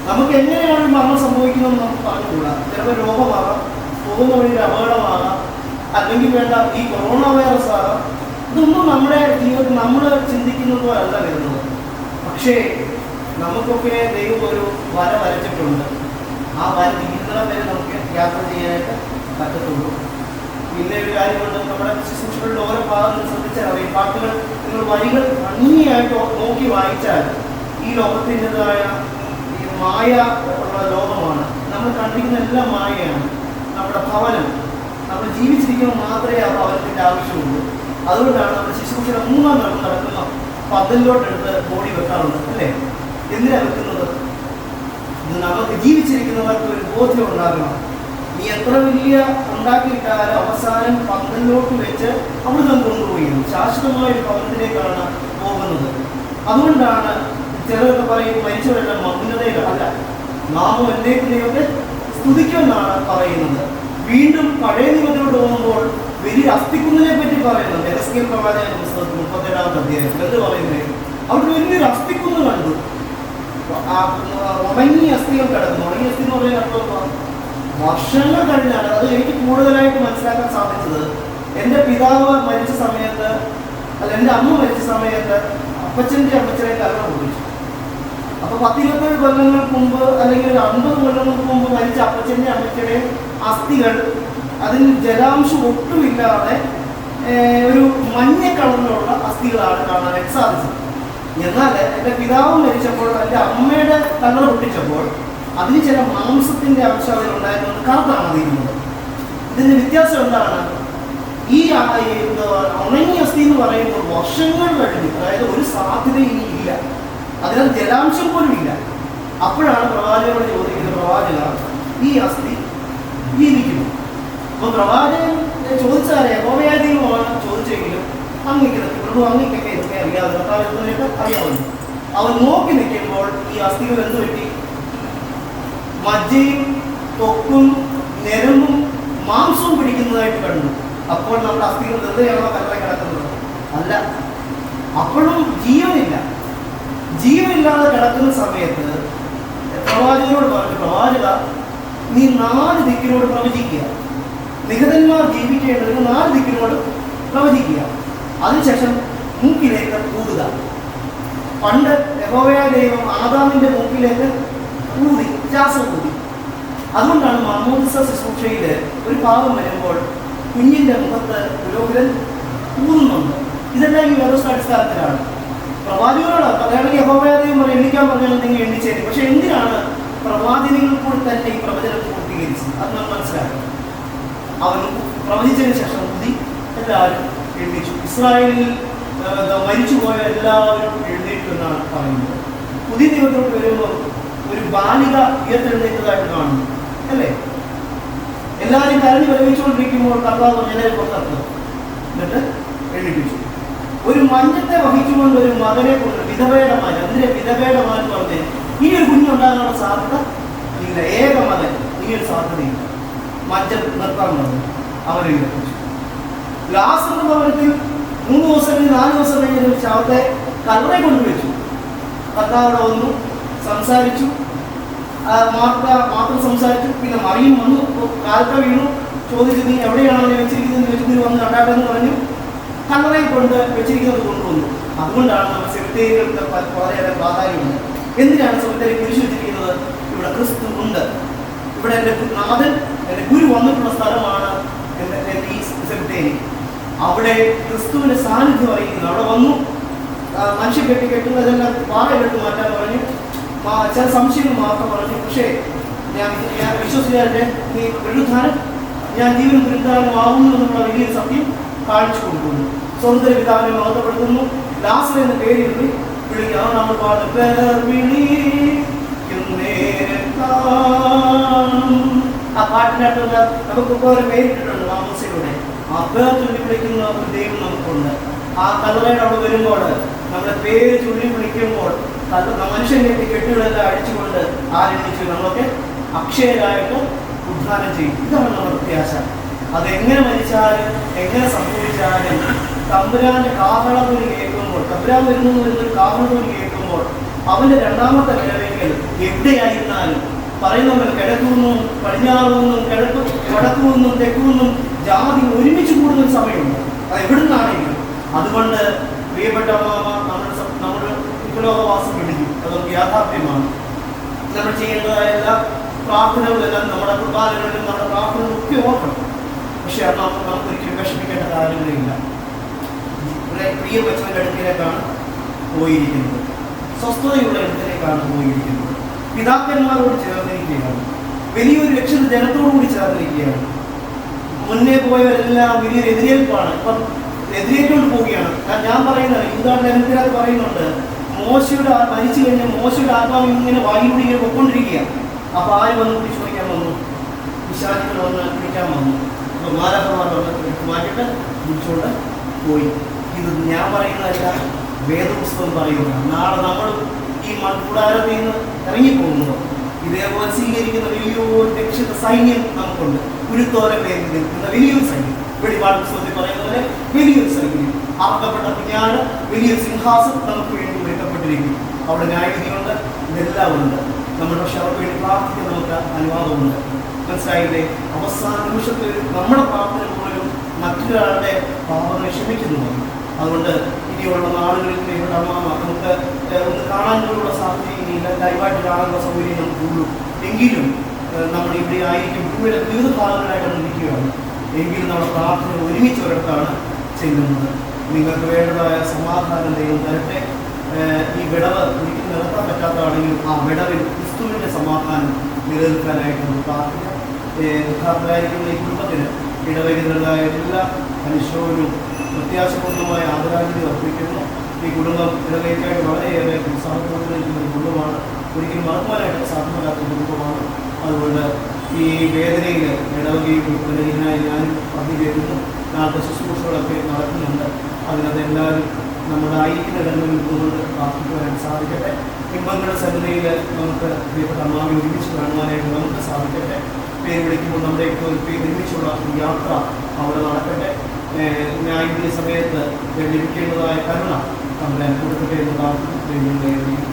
നമുക്ക് എങ്ങനെയാണ് മരണം സംഭവിക്കുന്നതെന്ന് നമുക്ക് പറഞ്ഞുകൂടാ. ചിലപ്പോൾ രോഗമാകാം, പോകുന്ന വഴി ഒരു അപകടമാകാം, അല്ലെങ്കിൽ വേണ്ട ഈ കൊറോണ വൈറസ് ആകാം. ഇതൊന്നും നമ്മുടെ ജീവിതത്തിൽ നമ്മൾ ചിന്തിക്കുന്നത് പോലല്ല വരുന്നത്. പക്ഷേ നമുക്കൊക്കെ ദൈവം ഒരു വര വരച്ചിട്ടുണ്ട്. ആ വര തീരുന്നിടം വരെ നമുക്ക് യാത്ര ചെയ്യാനായിട്ട് പറ്റത്തുള്ളൂ. പിന്നെ ഒരു കാര്യമുണ്ട്, നമ്മുടെ ശുശ്രൂഷകളുടെ ഓരോ ഭാഗങ്ങൾ ശ്രദ്ധിച്ചാൽ അറിയാം. പാട്ടുകൾ നിങ്ങൾ വരികൾ ഭംഗിയായിട്ട് നോക്കി വായിച്ചാൽ ഈ ലോകത്തിൻ്റെതായ ഈ മായ ഉള്ള ലോകമാണ്. നമ്മൾ കണ്ടിരിക്കുന്ന എല്ലാം മായയാണ്. നമ്മുടെ ഭവനം, നമ്മൾ ജീവിച്ചിരിക്കുമ്പോൾ മാത്രമേ ആ ഭവനത്തിൻ്റെ ആവശ്യമുള്ളൂ. അതുകൊണ്ടാണ് നമ്മുടെ ശുശ്രൂഷയുടെ 3-ാം നടക്കുന്ന പന്തലിലോട്ടെടുത്ത് ബോഡി വെക്കാറുണ്ട് അല്ലേ? എന്തിനാ വെക്കുന്നത്? ഇത് നമുക്ക് ജീവിച്ചിരിക്കുന്നവർക്ക് ഒരു ബോധ്യം ഉണ്ടാകണം. നീ എത്ര വലിയ ഉണ്ടാക്കിയിട്ടാലും അവസാനം പന്തലിലോട്ട് വെച്ച് അവിടെ നിന്ന് കൊണ്ടുപോയി ശാശ്വതമായ ഒരു ഭവനത്തിലേക്കാണ് പോകുന്നത്. അതുകൊണ്ടാണ് ചിലരൊക്കെ പറയും മരിച്ചവരെല്ലാം മൗനതയിലല്ല, നാമം എന്നേക്ക് ദൈവത്തെ സ്തുതിക്കുമെന്നാണ് പറയുന്നത്. വീണ്ടും പഴയ നിയമത്തിലോട്ട് പോകുമ്പോൾ വലിയ അസ്ഥിക്കുന്നിനെ പറ്റി പറയുന്നുണ്ട്. എഹെസ്കേൽ പ്രവാചകന്റെ പുസ്തകത്തിൽ 37-ാമത്തെ അധ്യായത്തിൽ എന്ത് പറയുന്നത്? അവിടെ വലിയൊരു അസ്ഥിക്കുന്ന് കണ്ടു. ഉണങ്ങിയ അസ്ഥികൾ കിടക്കുന്നു. ഉണങ്ങിയ അസ്ഥി എന്ന് പറയുന്ന അർത്ഥം വർഷങ്ങൾ കഴിഞ്ഞാണ് അത് എനിക്ക് കൂടുതലായിട്ട് മനസ്സിലാക്കാൻ സാധിച്ചത്. എൻ്റെ പിതാവ് മരിച്ച സമയത്ത്, അല്ല എൻ്റെ അമ്മ മരിച്ച സമയത്ത് അപ്പച്ചൻ്റെ അമ്മച്ചനെ കല്യാണം കുറിച്ചു. അപ്പൊ 10-27 കൊല്ലങ്ങൾക്ക് മുമ്പ് അല്ലെങ്കിൽ ഒരു 50 കൊല്ലങ്ങൾക്ക് മുമ്പ് മരിച്ച അപ്പച്ചൻ്റെ അമ്മച്ചയുടെ അസ്ഥികൾ അതിന് ജലാംശം ഒട്ടുമില്ലാതെ ഒരു മഞ്ഞ കളറിലുള്ള അസ്ഥികളാണ് കാണാനായിട്ട് സാധിച്ചത്. എന്നാൽ എൻ്റെ പിതാവ് മരിച്ചപ്പോൾ എൻ്റെ അമ്മയുടെ കണ്ണട പൊട്ടിച്ചപ്പോൾ അതിന് ചില മാംസത്തിൻ്റെ അംശം അതിലുണ്ടായിരുന്നത് കറുത്താണ് അതിരുന്നത്. ഇതിൻ്റെ വ്യത്യാസം എന്താണ്? ഈ ഉണങ്ങിയ അസ്ഥി എന്ന് പറയുമ്പോൾ വർഷങ്ങൾ കഴിഞ്ഞു, അതായത് ഒരു സാധ്യത ഇനി ഇല്ല, അതിനകത്ത് ജലാംശം പോലും ഇല്ല. അപ്പോഴാണ് പ്രവാചകനോട് ചോദിക്കുന്നത്, പ്രവാചക ഈ അസ്ഥി ജീവിക്കുന്നു. അപ്പോൾ പ്രവാചകൻ ചോദിച്ചാലേ യഹോവയാദീനമാണ് ചോദിച്ചെങ്കിലും അങ്ങേക്കൊക്കെ ഇതൊക്കെ അറിയാതെ കർത്താവിനൊക്കെ അറിയാവുന്നു. അവൻ നോക്കി നിൽക്കുമ്പോൾ ഈ അസ്ഥികൾ എന്ത് പറ്റി? മജ്ജയും തൊക്കും ഞരമ്പും മാംസവും പിടിക്കുന്നതായിട്ട് കണ്ടു. അപ്പോൾ നമ്മുടെ അസ്ഥികൾ വെറുതെയാണോ കല്ലറ കിടക്കുന്നത്? അല്ല, അപ്പോഴും ജീവനില്ല. ജീവനില്ലാതെ കിടക്കുന്ന സമയത്ത് പ്രവാചകനോട് പറഞ്ഞു, പ്രവാചക നീ 4 ദിക്കിനോട് പ്രവചിക്കുക. നിഹതന്മാർ ജീവിക്കേണ്ടതിന് 4 ദിക്കിനോട് പ്രവചിക്കുക. അതിനുശേഷം മൂക്കിലേക്ക് ഊതുക. പണ്ട് യഹോവയായ ദൈവം ആദാമിന്റെ മൂക്കിലേക്ക് ഊതി, ശ്വാസം ഊതി. അതുകൊണ്ടാണ് മാമോദിസ ശുശ്രൂഷയിൽ ഒരു പാപം വരുമ്പോൾ കുഞ്ഞിന്റെ മുഖത്ത് പുരോഹിതൻ ഊതുന്നുണ്ട്. ഇതെല്ലാം ഈ വ്യവസ്ഥ അടിസ്ഥാനത്തിലാണ്. പ്രവാചകനോട് പറയുകയാണെങ്കിൽ യഹോവയായ ദൈവം പറയും എണ്ണിക്കാൻ പറഞ്ഞാൽ നിങ്ങൾ എണ്ണിച്ചേരും. പക്ഷെ എന്തിനാണ് പ്രവാചകനിൽ കൂടി തന്നെ ഈ പ്രവചനം പൂർത്തീകരിച്ചത്? അത് നമ്മൾ മനസ്സിലാക്കണം. അവൻ പ്രവചിച്ചതിന് ശേഷം ഊതി എല്ലാവരും എഴുന്നേറ്റു. ഇസ്രായേലിൽ മരിച്ചുപോയ എല്ലാവരും എഴുന്നേറ്റു എന്നാണ് പറയുന്നത്. പുതിയ നിയമത്തിലോട്ട് വരുമ്പോൾ ഒരു ബാലിക ഉയർത്തെഴുന്നേറ്റതായിട്ട് കാണുന്നു അല്ലേ? എല്ലാവരും കരഞ്ഞു വിലപിച്ചുകൊണ്ടിരിക്കുമ്പോൾ കർത്താവ് എല്ലാവരും പുറത്തിറക്കുക, എന്നിട്ട് എഴുന്നേറ്റിച്ചു. ഒരു മഞ്ഞത്തെ വഹിച്ചുകൊണ്ട് ഒരു മകനെ കൊണ്ട് വിധവയുടെ മകൻ, അതിന്റെ വിധവയുടെ മകൻ പറഞ്ഞ് ഇനി ഒരു കുഞ്ഞുണ്ടാകാനുള്ള സാധ്യത ഇല്ല, ഏക മകൻ, ഇനിയൊരു സാധ്യതയില്ല. മഞ്ഞൾ നിർത്താൻ പറഞ്ഞു, അവനെ എഴുന്നേറ്റിച്ചു. ലാസറിന്റെ ഭവനത്തിൽ 3 ദിവസം കഴിഞ്ഞ് 4 ദിവസം കഴിഞ്ഞ ശവത്തെ കല്ലറ കൊണ്ടുവച്ചു. കർത്താവ് വന്നു, സംസാരിച്ചു. മാത്രം സംസാരിച്ചു. പിന്നെ മറിയും വന്നു, കാൽക്ക വീണു, ചോദിച്ചു നീ എവിടെയാണ് അവനെ വെച്ചിരിക്കുന്നത് ചോദിച്ചു. വന്ന് കണ്ടാട്ടെന്ന് പറഞ്ഞു. കല്ലറയിൽ കൊണ്ട് വെച്ചിരിക്കുന്നത് കൊണ്ടുവന്നു. അതുകൊണ്ടാണ് നമ്മൾ സെമിത്തേരികൾക്ക് വളരെയേറെ പ്രാധാന്യമുണ്ട്. എന്തിനാണ് സെമിത്തേരി കുരിശ് വെച്ചിരിക്കുന്നത്? ഇവിടെ ക്രിസ്തു ഉണ്ട്. ഇവിടെ എൻ്റെ നാഥൻ, എൻ്റെ ഗുരു വന്നിട്ടുള്ള സ്ഥലമാണ് എൻ്റെ ഈ സെമിത്തേരി. അവിടെ ക്രിസ്തുവിന്റെ സാന്നിധ്യം അറിയിക്കുന്നു. അവിടെ വന്നു മനുഷ്യ കെട്ടുന്നതെല്ലാം പാറ കെട്ട് മാറ്റാൻ പറഞ്ഞു. ചില സംശയങ്ങൾ മാത്രം പറഞ്ഞു. പക്ഷേ ഞാൻ വിശ്വസിക്കാതെ നീ പുനരുദ്ധാനം, ഞാൻ ജീവനും പുനരുദ്ധാനം ആവുന്നു എന്നുള്ള വലിയൊരു സത്യം കാണിച്ചു കൊടുക്കുന്നു. സ്വർഗ്ഗത്തിലെ പിതാവിനെ മഹത്വപ്പെടുത്തുന്നു. ലാസർ എന്ന പേര് വിളിക്കുക. നമ്മൾ ആ പാട്ടിനകത്തുള്ള നമുക്കിപ്പോൾ ഒരു പേരിട്ടിട്ടുണ്ട് മാമോസയിലൂടെ. അപ്പേർ ചൊല്ലി വിളിക്കുന്ന ഒരു ദൈവം നമുക്കുണ്ട്. ആ കല്ലറയുടെ അവിടെ വരുമ്പോൾ നമ്മുടെ പേര് ചൊല്ലി വിളിക്കുമ്പോൾ മനുഷ്യന്റെ കെട്ടുകളെല്ലാം അടിച്ചുകൊണ്ട് ആരംഭിച്ചു നമ്മളൊക്കെ അക്ഷയരായിട്ട് ഉദ്ധാനം ചെയ്യും. ഇതാണ് നമ്മുടെ പ്രത്യാശ. അതെങ്ങനെ മരിച്ചാലും എങ്ങനെ സംഭവിച്ചാലും തമ്പുരാന്റെ കാഹളധ്വനി കേൾക്കുമ്പോൾ, തമ്പുരാൻ വരുന്നു എന്നൊരു കാഹളധ്വനി കേൾക്കുമ്പോൾ അവന്റെ 2ാമത്തെ വരവേക്കൽ എവിടെയായിരുന്നാലും പറയുന്നവർ കിഴക്കുനിന്നും പടിഞ്ഞാറുനിന്നും വടക്കുനിന്നും തെക്കുനിന്നും ജാതി ഒരുമിച്ച് കൂടുന്ന സമയമുണ്ട്. അത് എവിടുന്നാണെങ്കിലും. അതുകൊണ്ട് പ്രിയപ്പെട്ട നമ്മുടെ ലോകവാസം പിടിക്കും. അതൊക്കെ യാഥാർത്ഥ്യമാണ്. നമ്മൾ ചെയ്യേണ്ടതായ എല്ലാ പ്രാർത്ഥനകളെല്ലാം നമ്മുടെ കുർബാനകളിലും നമ്മുടെ പ്രാർത്ഥനകളും ഒക്കെ ഓർക്കണം. പക്ഷെ അത് നമുക്കൊരിക്കലും വിഷമിക്കേണ്ട കാര്യങ്ങളില്ല. ഇവിടെ പ്രിയ വച്ചവന്റെ അടുക്കിലേക്കാണ് പോയിരിക്കുന്നത്, സ്വസ്ഥതയുള്ള ഇടത്തിലേക്കാണ് പോയിരിക്കുന്നത്. പിതാക്കന്മാരോട് ചേർന്നിരിക്കുകയാണ്, വലിയൊരു രക്ഷിത ജനത്തോടുകൂടി ചേർന്നിരിക്കുകയാണ്. മുന്നേ പോയവരെല്ലാം വലിയൊരു എതിരേൽപ്പാണ്. ഇപ്പം എതിരേറ്റുകൊണ്ട് പോവുകയാണ്. ഞാൻ പറയുന്നത് യൂദായുടെ ലേഖനത്തിനകത്ത് പറയുന്നുണ്ട്, മോശയുടെ മരിച്ചു കഴിഞ്ഞ മോശയുടെ ആത്മാവ് ഇങ്ങനെ വായിലൂടെ ഇങ്ങനെ പൊയ്ക്കൊണ്ടിരിക്കുക. അപ്പോൾ ആര് വന്ന് പിടിച്ചോടിക്കാൻ വന്നു? പിശാചുക്കൾ വന്ന് പിടിക്കാൻ വന്നു. അപ്പോൾ മാലാഖമാർ വന്ന് എടുത്ത് മാറ്റിയിട്ട് പിടിച്ചുകൊണ്ട് പോയി. ഇത് ഞാൻ പറയുന്നതല്ല, വേദപുസ്തകം പറയുന്നതാണ്. നാളെ നമ്മൾ ഈ മൺകൂടാരത്തിൽ നിന്ന് ഇറങ്ങിപ്പോകുമ്പോൾ ഇതേപോലെ സ്വീകരിക്കുന്ന വലിയൊരു രക്ഷിത സൈന്യം നമുക്കുണ്ട്. കുരുത്തോല പേരിൽ നിൽക്കുന്ന വലിയൊരു സൈന്യം. വെളിപാട് പുസ്തകത്തിൽ പറയുന്ന പോലെ വലിയൊരു സൈന്യം, ആർക്കപ്പെട്ട കുഞ്ഞാട്, വലിയൊരു സിംഹാസനം നമുക്ക് വേണ്ടി ഒരുക്കപ്പെട്ടിരിക്കും. അവിടെ ന്യായവിധിയുണ്ട്, ഇതെല്ലാം ഉണ്ട്. നമ്മൾ പക്ഷെ അവർക്ക് വേണ്ടി പ്രാർത്ഥിക്കാൻ നമുക്ക് അനുവാദമുണ്ട്. മനസ്സിലായില്ലേ? അവസാന നിമിഷത്തിൽ നമ്മുടെ പ്രാർത്ഥന പോലും മറ്റൊരാളുടെ പാപങ്ങളെ ക്ഷമിക്കുന്നുണ്ട്. അതുകൊണ്ട് ഇനിയുള്ള നാളുകളിൽ ഇവിടെ നമുക്ക് ഒന്ന് കാണാൻ പോലുള്ള സാഹചര്യമില്ല, ലൈവായിട്ട് കാണാനുള്ള സൗകര്യം നമുക്കുള്ളൂ. എങ്കിലും നമ്മൾ ഇവിടെ ആയിരിക്കും, ഇവിടെ വിവിധ ഭാഗങ്ങളായിട്ട് നമ്മൾ ഇരിക്കുകയാണ്. എങ്കിലും നമ്മുടെ പ്രാർത്ഥന ഒരുമിച്ച് ഒരിടത്താണ് ചെയ്യുന്നത്. നിങ്ങൾക്ക് വേണ്ടതായ സമാധാനം ദൈവം തരട്ടെ. ഈ വിടവ് ഒരിക്കലും നിലനിർത്താൻ പറ്റാത്തതാണെങ്കിലും ആ വിടവിൽ ക്രിസ്തുവിൻ്റെ സമാധാനം നിലനിൽക്കാനായിട്ട് നമുക്ക് പ്രാർത്ഥിക്കാം. ദുഃഖാർത്ഥരായിരിക്കുന്ന ഈ കുടുംബത്തിന് ഇടവരുന്നതായ എല്ലാ മനുഷ്യരും പ്രത്യാശപൂർണ്ണമായ ആദരാഞ്ജലി അർപ്പിക്കുന്നു. ഈ കുടുംബം ഇടവേക്കായിട്ട് വളരെയേറെ ഉത്സാഹത്തോടുന്ന ഒരു കുടുംബമാണ്. ഒരിക്കലും മറക്കാനായിട്ട് സാധ്യമല്ലാത്ത കുടുംബമാണ്. അതുകൊണ്ട് ഈ വേദനയിൽ ഇടവകയും ബലഹീനായി ഞാനും പങ്കുചേരുന്നു. നാളത്തെ ശുശ്രൂഷകളൊക്കെ നടക്കുന്നുണ്ട്. അതിനകത്ത് എല്ലാവരും നമ്മളായിരിക്കുന്ന ഇടങ്ങളിൽ നിന്നുകൊണ്ട് പ്രാർത്ഥിക്കുവാനായിട്ട് സാധിക്കട്ടെ. ബിംബങ്ങളുടെ സന്നിധിയിൽ നമുക്ക് പ്രിയപ്പെട്ട അമ്മാവി ഒരുമിച്ച് കാണുവാനായിട്ട് നമുക്ക് സാധിക്കട്ടെ. പേര് വിളിക്കുമ്പോൾ നമ്മുടെയൊക്കെ ഒരുമിച്ചുള്ള യാത്ര അവിടെ നടക്കട്ടെ. ന്യായവിധി സമയത്ത് ലഭിക്കേണ്ടതായ കരുണ നമ്മളെ കൊടുക്കട്ടെ എന്ന് പ്രാർത്ഥിക്കുന്നു.